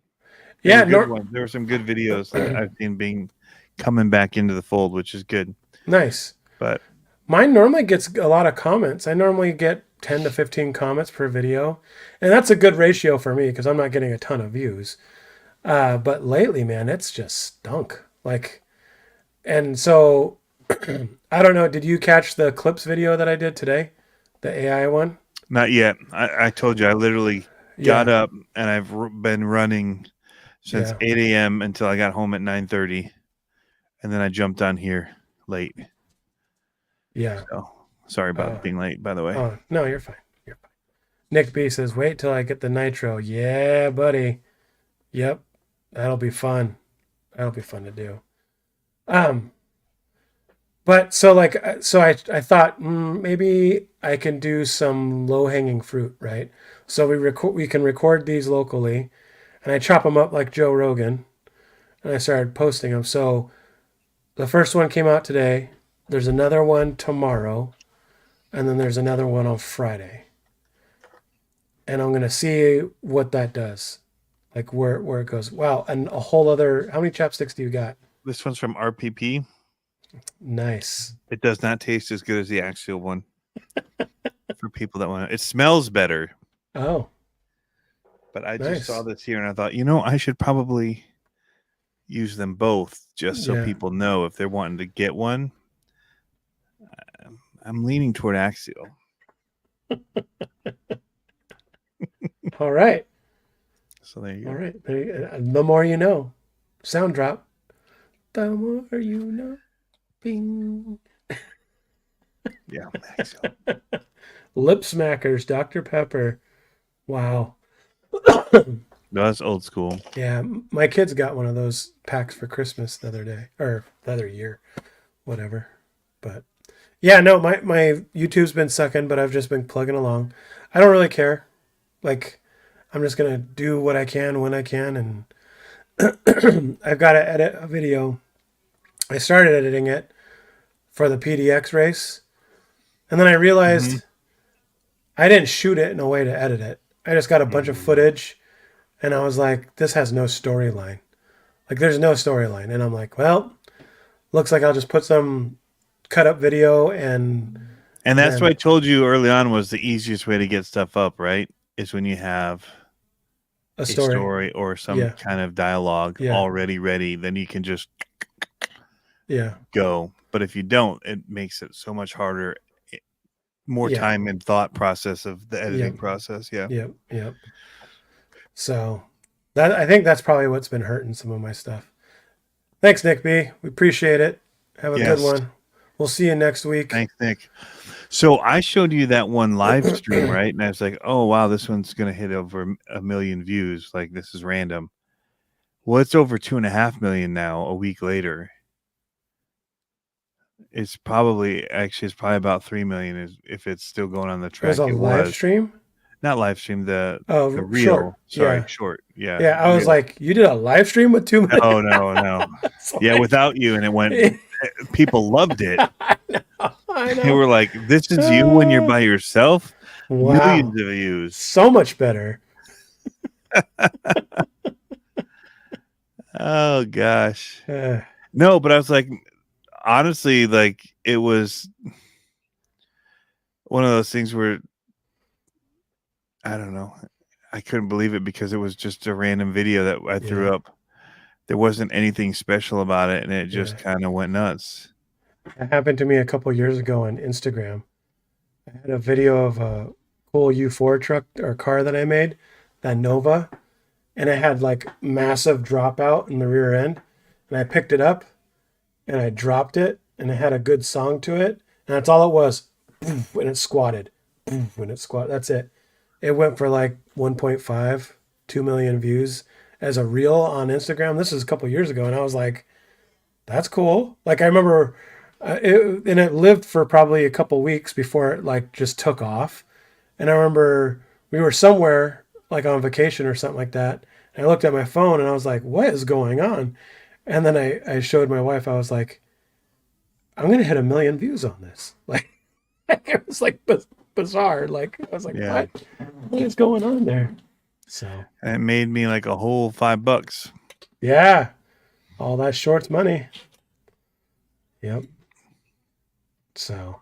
Yeah, There were some good videos that I've seen coming back into the fold, which is good. nice. But Mine normally gets a lot of comments. I normally get 10 to 15 comments per video, and that's a good ratio for me because I'm not getting a ton of views. But lately, man, it's just stunk. Like, and so I don't know. Did you catch the clips video that I did today? The AI one? not yet. I told you I literally got up and I've been running since Yeah. 8 a.m. until I got home at 9:30, and then I jumped on here late. Yeah. So sorry about being late, by the way. Oh, no, you're fine. You're fine. Nick B says, wait till I get the nitro. Yeah, buddy. Yep. That'll be fun. That'll be fun to do. But so I thought maybe I can do some low hanging fruit, right? So we can record these locally, and I chop them up like Joe Rogan, and I started posting them. So the first one came out today. There's another one tomorrow, and then there's another one on Friday. And I'm gonna see what that does, like where it goes. Wow, and a whole other. How many chapsticks do you got? This one's from RPP. Nice. It does not taste as good as the Axial one. For people that want it smells better. Oh, But I Nice. just saw this here and I thought, I should probably use them both just so Yeah. people know if they're wanting to get one. I'm leaning toward Axial. all right. So there you go. All right. The more you know. Sound drop. The more you know. Bing. Yeah, Axial. Lip smackers, Dr. Pepper. Wow. That's old school. Yeah, my kids got one of those packs for Christmas the other day, or the other year, whatever. But yeah, no, my YouTube's been sucking, but I've just been plugging along. I don't really care. Like, I'm just gonna do what I can when I can, and I've got to edit a video. I started editing it for the PDX race, and then I realized I didn't shoot it in a way to edit it. I just got a bunch of footage, and I was like, this has no storyline. Like, there's no storyline. And I'm like, well, looks like I'll just put some cut up video and that's what I told you early on was the easiest way to get stuff up, right? Is when you have a a story. story or some Yeah. kind of dialogue Yeah. already ready, then you can just Yeah. go. But if you don't, it makes it so much harder, more Yeah. time and thought process of the editing Yeah. process. Yeah. Yep. So that I think that's probably what's been hurting some of my stuff. Thanks, Nick B. We appreciate it. Have a Yes. good one. We'll see you next week. Thanks, Nick. So I showed you that one live stream, right? And I was like, oh, wow, this one's going to hit over 1 million views. Like, this is random. Well, it's over 2.5 million now a week later. It's probably about 3 million if it's still going on the It track. was a live stream? Not live stream, the Oh, reel. short. Sorry, Yeah. short. Yeah. Yeah, I was Reel. like, you did a live stream with 2 million? Oh, no. It's Yeah, like- without you. And it went, people loved it. I They know. were like, this is you when you're by yourself. Wow. Millions of views. So much better. Oh, gosh. Uh, No, but I was like, honestly, like, it was one of those things where I don't know. I couldn't believe it because it was just a random video that I threw Yeah. up. There wasn't anything special about it, and it just Yeah. kind of went nuts. It happened to me a couple years ago on Instagram. I had a video of a cool U4 truck or car that I made, that Nova, and it had like massive dropout in the rear end. And I picked it up and I dropped it, and it had a good song to it. And that's all it was. And it squatted. When it squatted. That's it. It went for like 1.5, 2 million views as a reel on Instagram. This is a couple years ago. And I was like, that's cool. Like I remember and it lived for probably a couple weeks before it like just took off. And I remember we were somewhere like on vacation or something like that. And I looked at my phone and I was like, what is going on? And then I showed my wife, I was like, I'm going to hit 1 million views on this. Like, it was like bizarre. Like, I was like, Yeah. what is going on there? So, And it made me like a whole $5. yeah, all that shorts money. Yep. So,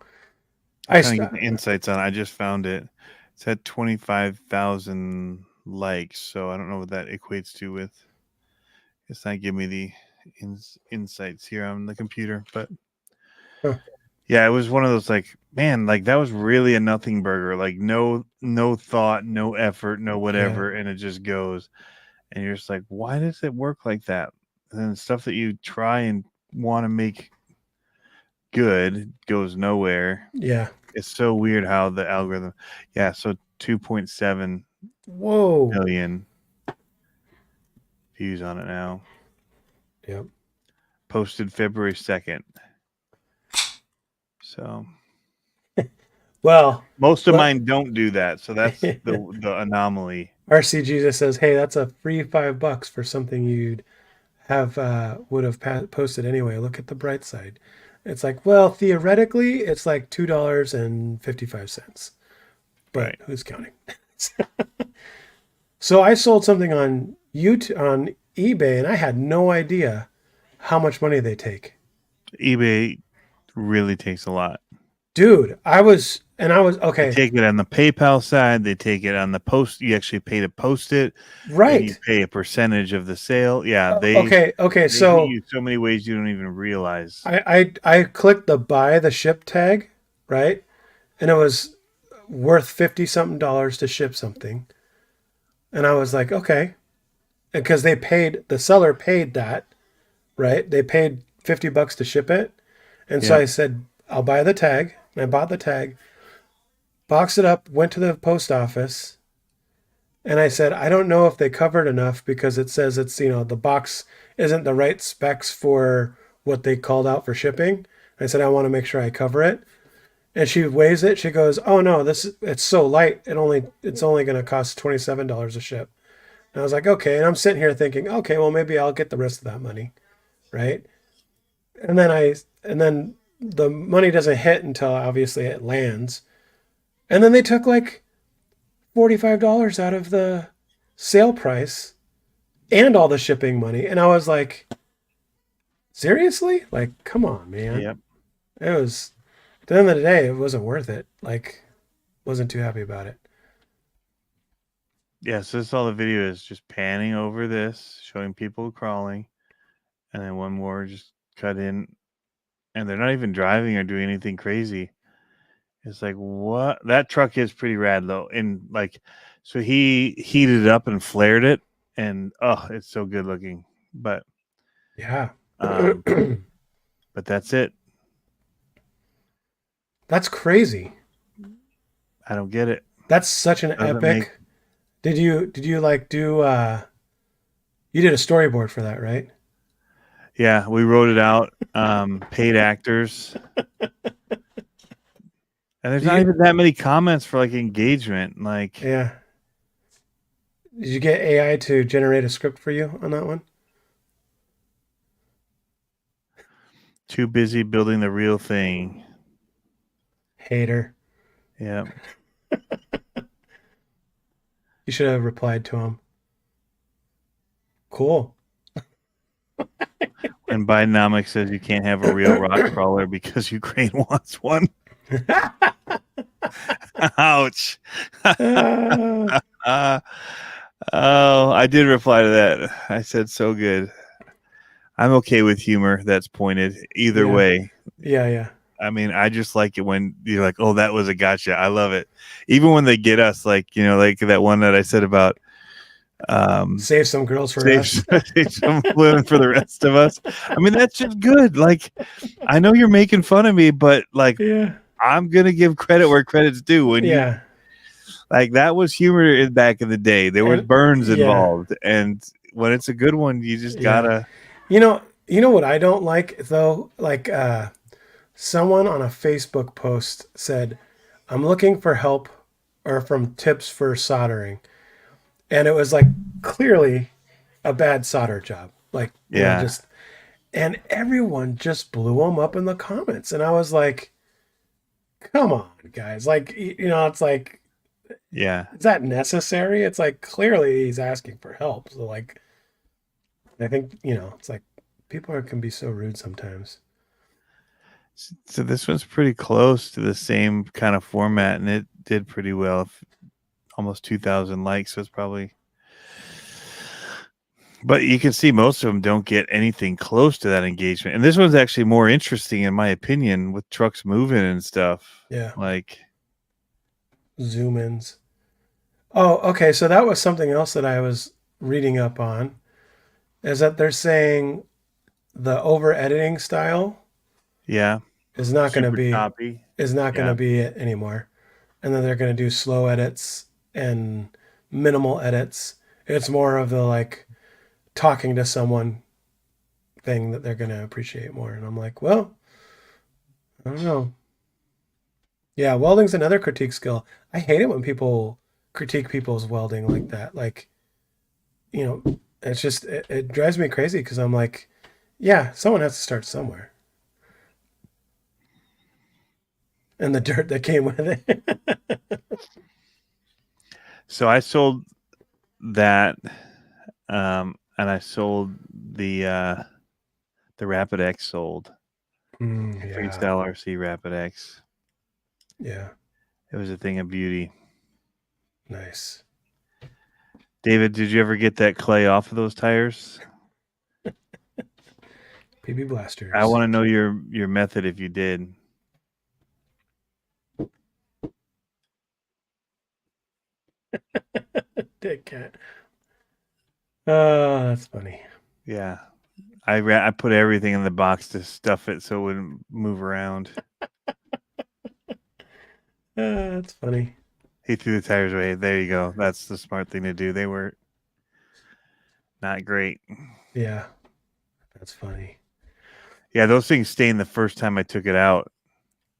I'm trying to get the insights on it. I just found it. It's at 25,000 likes, so I don't know what that equates to with. It's not giving me the insights here on the computer, but yeah, it was one of those like, man, like that was really a nothing burger. Like no thought, no effort, no whatever, and it just goes. And you're just like, why does it work like that? And then stuff that you try and want to make good goes nowhere. Yeah. It's so weird how the algorithm. Yeah, so 2.7 Whoa. million views on it now. Yep. Posted February 2nd. So well, most of mine don't do that, so that's the anomaly. RCG just says, "Hey, that's a free $5 for something you'd have would have posted anyway. Look at the bright side." It's like, well, theoretically, it's like $2.55, but Right. who's counting? So I sold something on YouTube, on eBay, and I had no idea how much money they take. eBay really takes a lot. Dude, I was okay. They take it on the PayPal side. They take it on the post. You actually pay to post it. Right. And you pay a percentage of the sale. Yeah. They okay. They So hit you so many ways you don't even realize. I clicked the buy the ship tag, right? And it was worth 50 something dollars to ship something. And I was like, okay. Because the seller paid that, right? They paid $50 to ship it. And so Yeah. I said, I'll buy the tag. And I bought the tag, boxed it up, went to the post office. And I said, I don't know if they covered enough because it says it's, the box isn't the right specs for what they called out for shipping. I said, I want to make sure I cover it. And she weighs it. She goes, oh no, it's so light. It's only going to cost $27 a ship. And I was like, okay. And I'm sitting here thinking, okay, well, maybe I'll get the rest of that money. Right. And then the money doesn't hit until obviously it lands. And then they took like $45 out of the sale price and all the shipping money. And I was like, seriously? Like, come on, man. Yep. It was, at the end of the day, it wasn't worth it. Like, wasn't too happy about it. Yeah, so this all the video is just panning over this, showing people crawling, and then one more just cut in, and they're not even driving or doing anything crazy. It's like, what? That truck is pretty rad though. And like, so he heated it up and flared it, and oh, it's so good looking. But yeah. But that's it. That's crazy. I don't get it. That's such an epic. Did you like do you did a storyboard for that, right? Yeah, we wrote it out. Paid actors. And there's not even that many comments for like engagement. Like, yeah. Did you get AI to generate a script for you on that one? Too busy building the real thing. Hater. Yeah. You should have replied to him. Cool. And Bidenomics says you can't have a real rock crawler because Ukraine wants one. Ouch. Uh, Uh, oh, I did reply to that. I said so good. I'm okay with humor that's pointed either Yeah. way. yeah. I mean, I just like it when you're like, oh, that was a gotcha. I love it. Even when they get us, like, you know, like that one that I said about Save some girls for save, us. save some women for the rest of us. I mean, that's just good. Like, I know you're making fun of me, but like, Yeah. I'm gonna give credit where credit's due. When you Yeah. like that was humor back in the day. There was And- burns yeah. involved, and when it's a good one, you just Yeah. gotta. You know what I don't like though? Like someone on a Facebook post said, "I'm looking for help or from tips for soldering." And it was like clearly a bad solder job. Like, you know, Yeah. just and everyone just blew them up in the comments. And I was like, come on, guys. Like, you know, it's like, Yeah. is that necessary? It's like clearly he's asking for help. So like I think, you know, it's like people can be so rude sometimes. So this one's pretty close to the same kind of format, and it did pretty well. Almost 2,000 likes. So it's probably. But you can see most of them don't get anything close to that engagement. And this one's actually more interesting, in my opinion, with trucks moving and stuff. Yeah. Like, Zoom ins. Oh, okay. So that was something else that I was reading up on is that they're saying the over editing style yeah, is not going to super be choppy. is not going to Yeah. be it anymore. And then they're going to do slow edits and minimal edits. It's more of the like talking to someone thing that they're going to appreciate more. And I'm like, well, I don't know. Yeah, welding's another critique skill. I hate it when people critique people's welding like that. Like, you know, it's just it drives me crazy because I'm like, yeah, someone has to start somewhere. And the dirt that came with it. So I sold that, and I sold the Rapid X sold. Yeah. Freestyle RC Rapid X. Yeah. It was a thing of beauty. Nice. David, did you ever get that clay off of those tires? PB blasters. I want to know your method if you did. Dick cat. Oh, that's funny. Yeah. I put everything in the box to stuff it so it wouldn't move around. That's funny. He threw the tires away. There you go. That's the smart thing to do. They were not great. Yeah. That's funny. Yeah, those things stained the first time I took it out.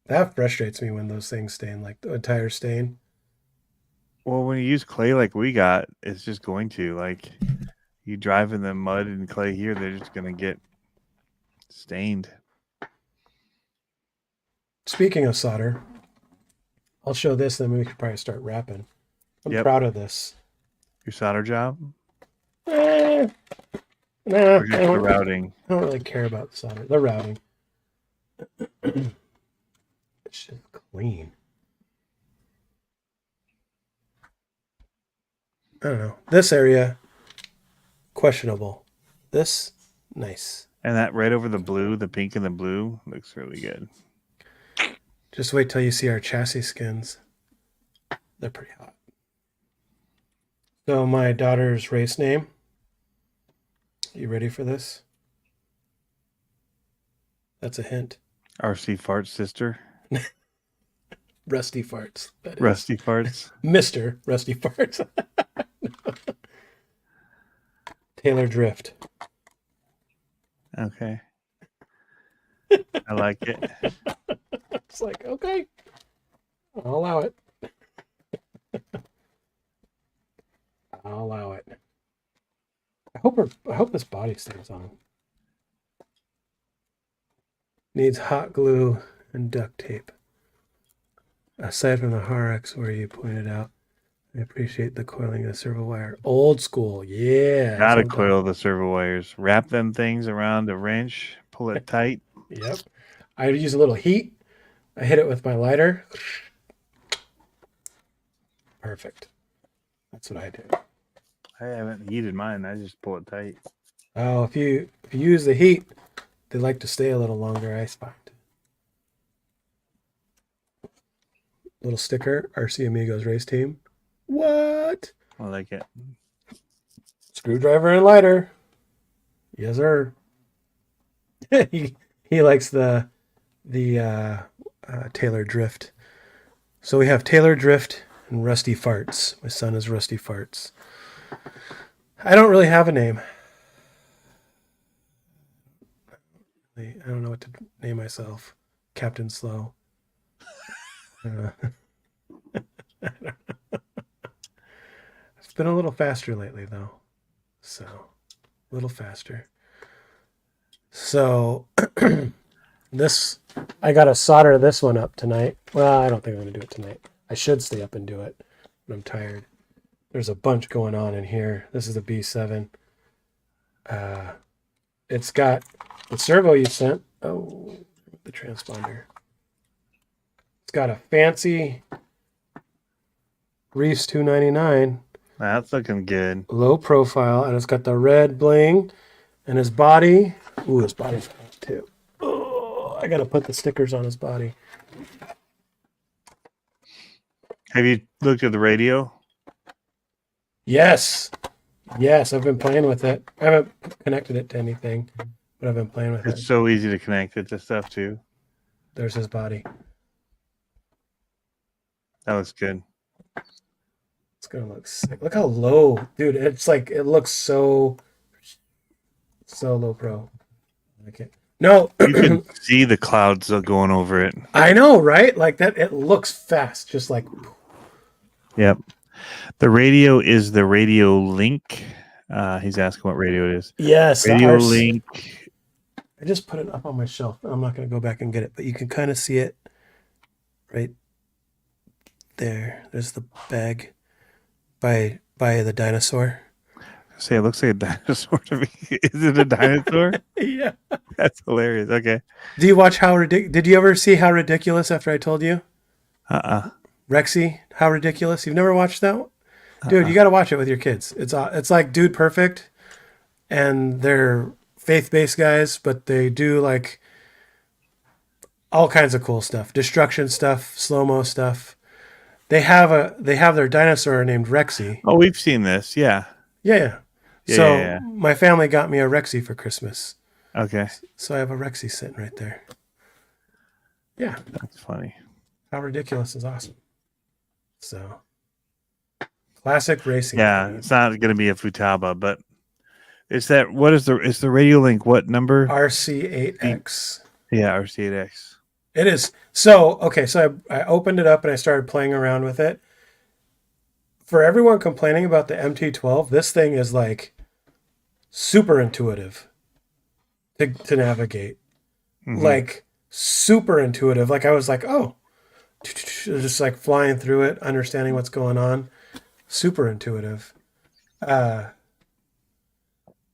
That frustrates me when those things stain, like the tire stain. Well, when you use clay like we got, it's just going to. Like, you drive in the mud and clay here, they're just going to get stained. Speaking of solder, I'll show this, then we could probably start wrapping. I'm Yep. proud of this. Your solder job? Nah, Or I just the don't, routing? I don't really care about the solder. The routing. It's just clean. I don't know. This area, questionable. This, nice. And that red over the blue, the pink and the blue, looks really good. Just wait till you see our chassis skins. They're pretty hot. So my daughter's race name. You ready for this? That's a hint. RC Farts sister. Rusty Farts. That is. Rusty Farts. Mr. Rusty Farts. Taylor Drift. Okay. I like it. It's like, okay, I'll allow it. I'll allow it. I hope this body stays on. Needs hot glue and duct tape. Aside from the Harex where you pointed out. I appreciate the coiling of the servo wire. Old school, yeah. that's Gotta what I'm talking coil the servo wires. Wrap them things around a wrench. Pull it tight. Yep. I use a little heat. I hit it with my lighter. Perfect. That's what I do. I haven't heated mine. I just pull it tight. Oh, if you use the heat, they like to stay a little longer, I find. Little sticker, RC Amigos Race Team. What? I like it. Screwdriver and lighter. Yes, sir. he likes the Taylor Drift. So we have Taylor Drift and Rusty Farts. My son is Rusty Farts. I don't really have a name. I don't know what to name myself. Captain Slow. It's been a little faster lately, though. So, a little faster. So, I got to solder this one up tonight. Well, I don't think I'm going to do it tonight. I should stay up and do it, but I'm tired. There's a bunch going on in here. This is a B7. It's got the servo you sent. Oh, the transponder. It's got a fancy Reefs 299. That's looking good. Low profile, and it's got the red bling, and his body. Ooh, his body's hot too. Oh, I gotta put the stickers on his body. Have you looked at the radio? Yes, I've been playing with it. I haven't connected it to anything, but I've been playing with It's it. so easy to connect it to stuff too. There's his body. That looks good. It's gonna look sick. Look how low, dude. It's like it looks so low pro. I like it. No, You can see the clouds going over it. I know, right? Like that. It looks fast, just like. Yep. The radio is the Radio Link. He's asking what radio it is. Yes, the Radio RC Link. I just put it up on my shelf. I'm not going to go back and get it, but you can kind of see it right there. There's the bag by the dinosaur. Say it looks like a dinosaur to me. Is it a dinosaur? Yeah. That's hilarious. Okay. Do you watch How Ridiculous? Did you ever see How Ridiculous after I told you? Rexy, How Ridiculous? You've never watched that one? Dude, you got to watch it with your kids. It's like Dude Perfect, and they're faith-based guys, but they do like all kinds of cool stuff, destruction stuff, slow-mo stuff. They have their dinosaur named Rexy. Oh, we've seen this. Yeah. Yeah. Yeah, So yeah. my family got me a Rexy for Christmas. Okay. So I have a Rexy sitting right there. Yeah. That's funny. How Ridiculous is awesome. So classic racing. Yeah. It's not going to be a Futaba, but it's that. It's the Radio Link. What number? RC8X. Yeah. RC8X. It is. So, okay. So I opened it up and I started playing around with it. For everyone complaining about the MT12, this thing is like super intuitive to navigate. Mhm. Like super intuitive. Like I was like, oh, just like flying through it, understanding what's going on. Super intuitive.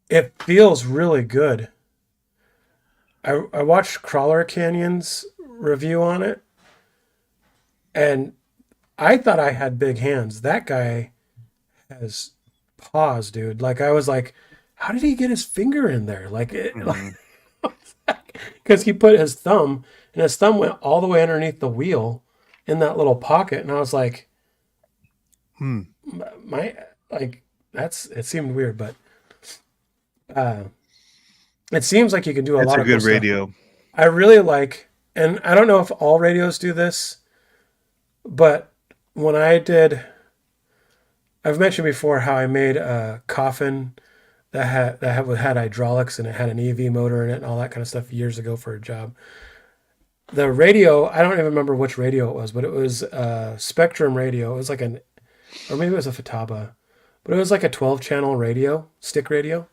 It feels really good. I watched Crawler Canyon's review on it, and I thought I had big hands. That guy has paws, dude. Like I was like, how did he get his finger in there? Like it, because he put his thumb, and his thumb went all the way underneath the wheel in that little pocket, and I was like, it seemed weird, but it seems like you can do a It's lot a of cool good stuff. radio. I really like, and I don't know if all radios do this, but when I've mentioned before how I made a coffin that had hydraulics and it had an EV motor in it and all that kind of stuff years ago for a job. The radio, I don't even remember which radio it was, but it was a Spectrum radio. It was like or maybe it was a Futaba, but it was like a 12-channel radio, stick radio.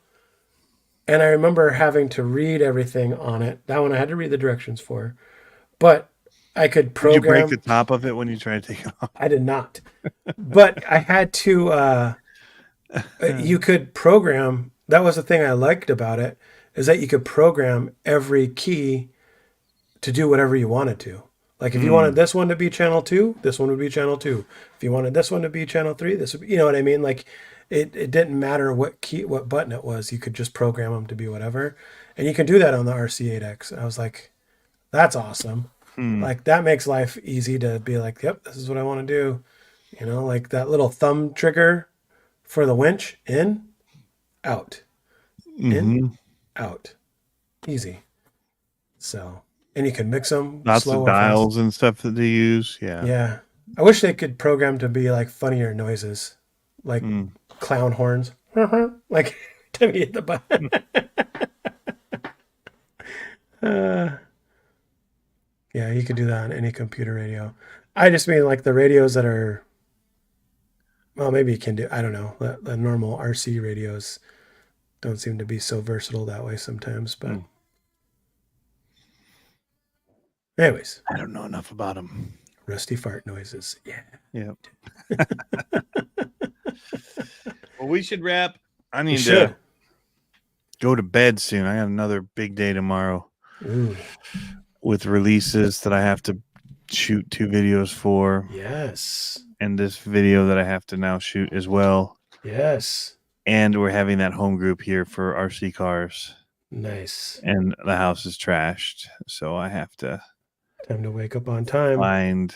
And I remember having to read everything on it. That one I had to read the directions for. But I could Did you break program. the top of it when you try to take it off? I did not, but I had to. You could program. That was the thing I liked about it, is that you could program every key to do whatever you wanted to. Like if you wanted this one to be channel 2, this one would be channel 2. If you wanted this one to be channel 3, this would be, you know what I mean? Like it didn't matter what button it was. You could just program them to be whatever. And you can do that on the RC8X. I was like, that's awesome. Like that makes life easy to be like, yep, this is what I want to do. You know, like that little thumb trigger for the winch, in, out, in, out, easy. So, and you can mix them. Lots slow of or fast. dials and stuff that they use. Yeah. Yeah, I wish they could program to be like funnier noises, like clown horns, like to me hit the button. Yeah, you could do that on any computer radio. I just mean like the radios that are, well, maybe you can do, I don't know. The normal RC radios don't seem to be so versatile that way sometimes, but anyways, I don't know enough about them. rusty fart noises. Yeah. Yeah. Well, we should wrap. I You need should. to go to bed soon. I got another big day tomorrow Ooh, with releases that I have to shoot 2 videos for, yes. and this video that I have to now shoot as well. Yes. And we're having that home group here for RC cars, Nice. and the house is trashed, so I have to Time to wake up on time. find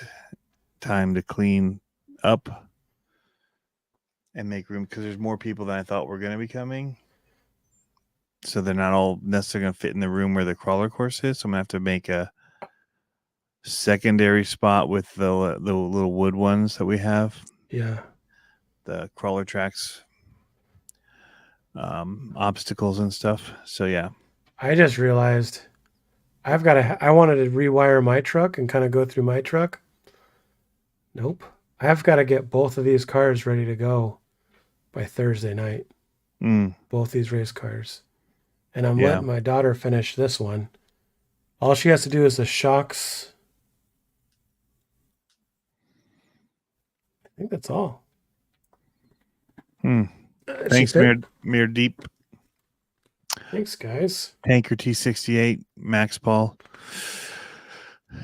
time to clean up and make room, because there's more people than I thought were going to be coming. So they're not all necessarily going to fit in the room where the crawler course is. So I'm going to have to make a secondary spot with the little wood ones that we have, Yeah. the crawler tracks, obstacles and stuff. So yeah. I just realized I wanted to rewire my truck and kind of go through my truck. Nope. I've got to get both of these cars ready to go by Thursday night. Both these race cars. And I'm letting my daughter finish this one. All she has to do is the shocks. I think that's all. Thanks, Mir Deep. Thanks, guys. Tanker T68, Max Paul.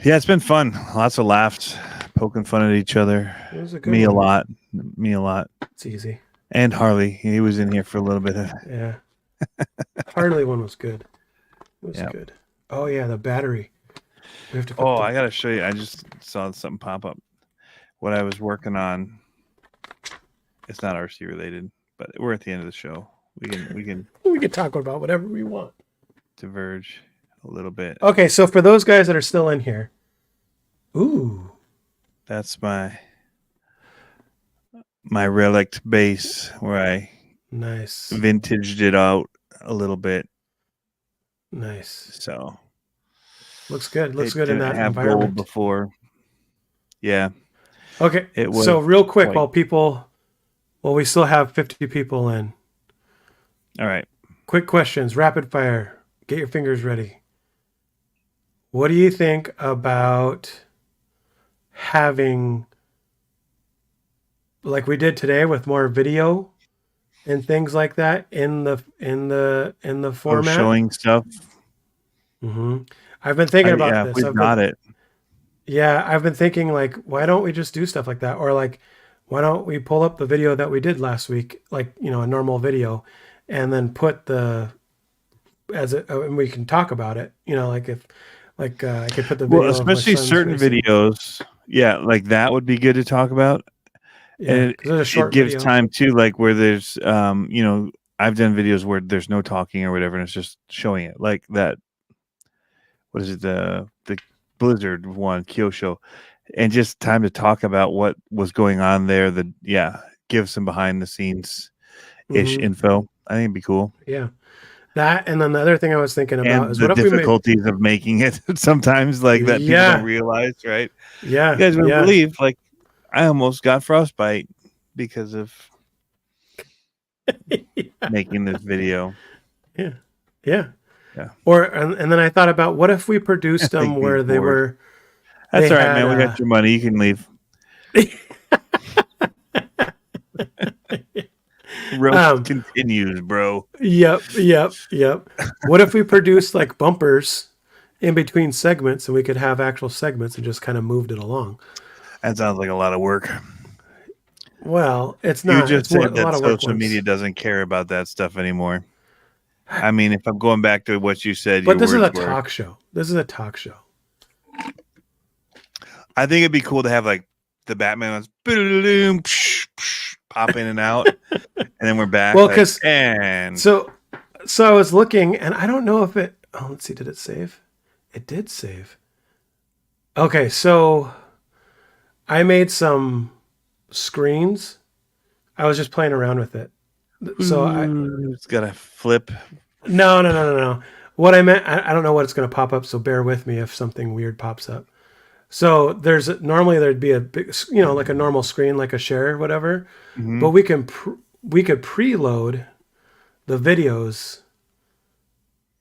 Yeah, it's been fun. Lots of laughs, poking fun at each other. It was a good Me one. a lot. It's easy. And Harley. He was in here for a little bit. Yeah. Harley one was good. It was good. Oh yeah, the battery. We have to put I gotta show you. I just saw something pop up. What I was working on. It's not RC related, but we're at the end of the show. We can talk about whatever we want. diverge a little bit. Okay, so for those guys that are still in here, ooh, That's my relic base where I nice, vintaged it out a little bit. nice. So Looks good. Looks it good in didn't that have gold environment. before. Yeah. Okay, It was so real quick, quite- while we still have 50 people in, All right. quick questions, rapid fire. Get your fingers ready. What do you think about having, like we did today, with more video and things like that in the format? Showing stuff. I've been thinking about Yeah, this. we've got it. Yeah, I've been thinking like, why don't we just do stuff like that? Or like, why don't we pull up the video that we did last week, like, you know, a normal video, and then put and we can talk about it, you know, like if, like I could put the video. Well, especially of my son's certain racing. videos. Yeah, like that would be good to talk about. Yeah, And 'cause there's a short it gives video. time too, like where there's you know, I've done videos where there's no talking or whatever, and it's just showing it. Like that, what is it, the Blizzard one, Kyosho, and just time to talk about what was going on there. Give some behind the scenes ish info. I think it'd be cool. Yeah. That, and then the other thing I was thinking about And is the what if we made, difficulties of making it sometimes, like that people Yeah. don't realize, right? yeah, You guys wouldn't yeah, believe, like I almost got frostbite because of making this video. yeah. Yeah. Or, and then I thought about what if we produced I think them where being they bored. were, That's They all right, had, man. We got your money. You can leave. Roast continues, bro. Yep. What if we produced like bumpers in between segments, and we could have actual segments and just kind of moved it along? That sounds like a lot of work. Well, it's You not. just It's more a said that lot of work social once. media doesn't care about that stuff anymore. I mean, if I'm going back to what you said, But your this is a words were. talk show. This is a talk show. I think it'd be cool to have like the Batman ones boom, pop in and out, and then we're back. Well, like, 'cause- and So I was looking, and I don't know if it. Oh, let's see. Did it save? It did save. Okay, so I made some screens. I was just playing around with it. So it's got a flip. No. What I meant, I don't know what it's going to pop up, so bear with me if something weird pops up. So normally there'd be a big, like a normal screen, like a share, or whatever. Mhm. But we could preload the videos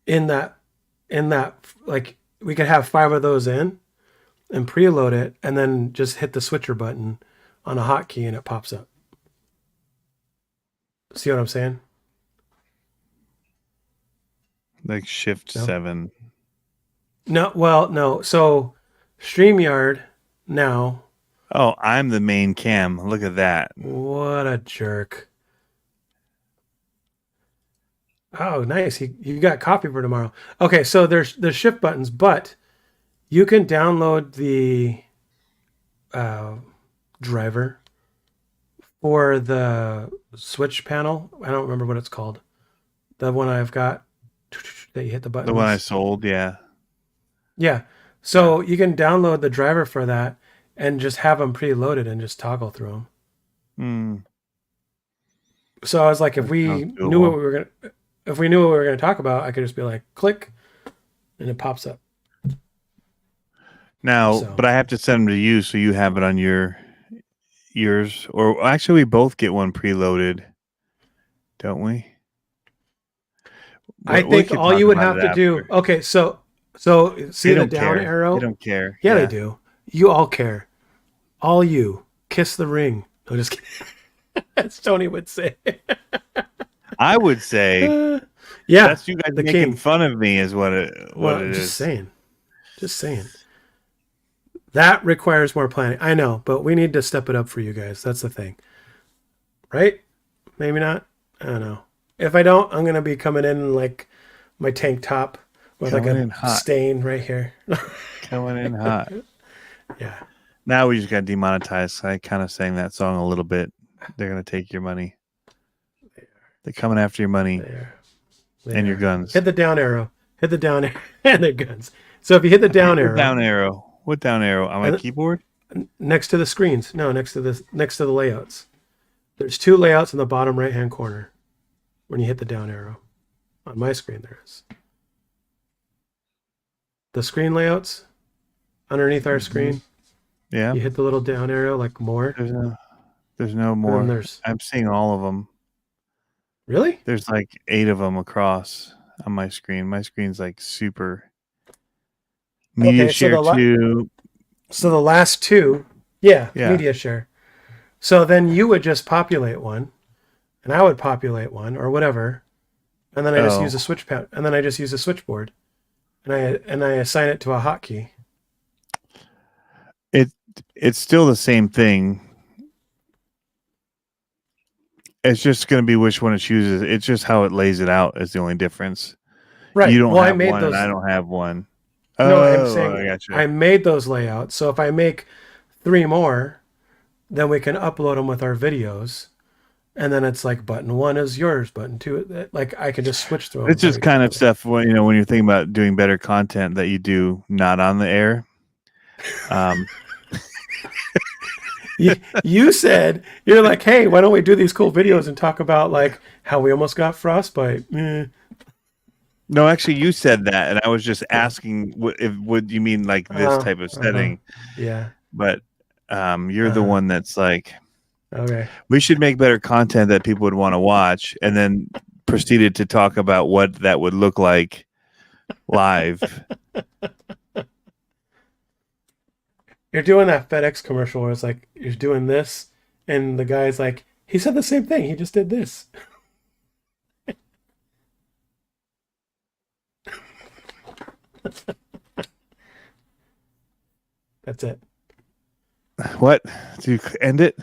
in that, like we could have 5 of those in and preload it, and then just hit the switcher button on a hotkey and it pops up. See what I'm saying? Like Shift No. 7. No. So StreamYard now. Oh, I'm the main cam. Look at that. What a jerk. Oh, nice. You got copy for tomorrow. Okay, so there's shift buttons, but you can download the driver for the switch panel. I don't remember what it's called. The one I've got that you hit the button. The one I sold, yeah. Yeah. So you can download the driver for that and just have them preloaded and just toggle through them. Hmm. So I was like, if we sounds knew what doable. we were gonna talk about, I could just be like, click, and it pops up. Now, So- but I have to send them to you so you have it on yours. Or actually, we both get one preloaded, don't we? I We think could all talk you would about have it to do. after. Okay, so see They the don't down care. arrow. They don't care. Yeah, they do. You all care. All you kiss the ring. No, just kidding. As Tony would say. I would say Yeah, that's you guys the making king. fun of me is what it just is. saying. Just saying. That requires more planning. I know, but we need to step it up for you guys. That's the thing. Right? Maybe not. I don't know. If I don't, I'm gonna be coming in like my tank top with Coming like in a hot. stain right here. Coming in hot. Yeah. Now we just got demonetized. I kind of sang that song a little bit. They're gonna take your money. They're coming after your money There. and your guns. Hit the down arrow. Hit the down arrow and their guns. So if you hit the down arrow Down arrow. What down arrow on my And- keyboard? next to the screens, no, next to the layouts. There's 2 layouts in the bottom right hand corner. When you hit the down arrow, on my screen there is. The screen layouts underneath our screen. Yeah. You hit the little down arrow like more. There's no And more. then there's I'm seeing all of them. really. There's like 8 of them across on my screen. My screen's like super. Media Okay, so share the la- 2. So the last 2, yeah, Yeah. media share. So then you would just populate one, and I would populate one, or whatever, and then I just Oh. use a switch pad, and then I just use a switchboard, and I assign it to a hotkey. It's still the same thing. It's just going to be which one it chooses. It's just how it lays it out is the only difference. Right. You don't well, I have made one, those. and I don't have one. No, I'm Oh, saying I gotcha. I made those layouts. So if I make 3 more, then we can upload them with our videos. And then it's like button 1 is yours, button 2, like I can just switch through them. It's just very kind of quickly. stuff when when you're thinking about doing better content that you do not on the air. You said, you're like, hey, why don't we do these cool videos and talk about like how we almost got frostbite? No, actually, you said that, and I was just asking, would you mean like this type of setting? Yeah. But you're the one that's like, Okay. we should make better content that people would want to watch, and then proceeded to talk about what that would look like live. You're doing that FedEx commercial where it's like you're doing this, and the guy's like, he said the same thing. He just did this. That's it. What? Do you end it?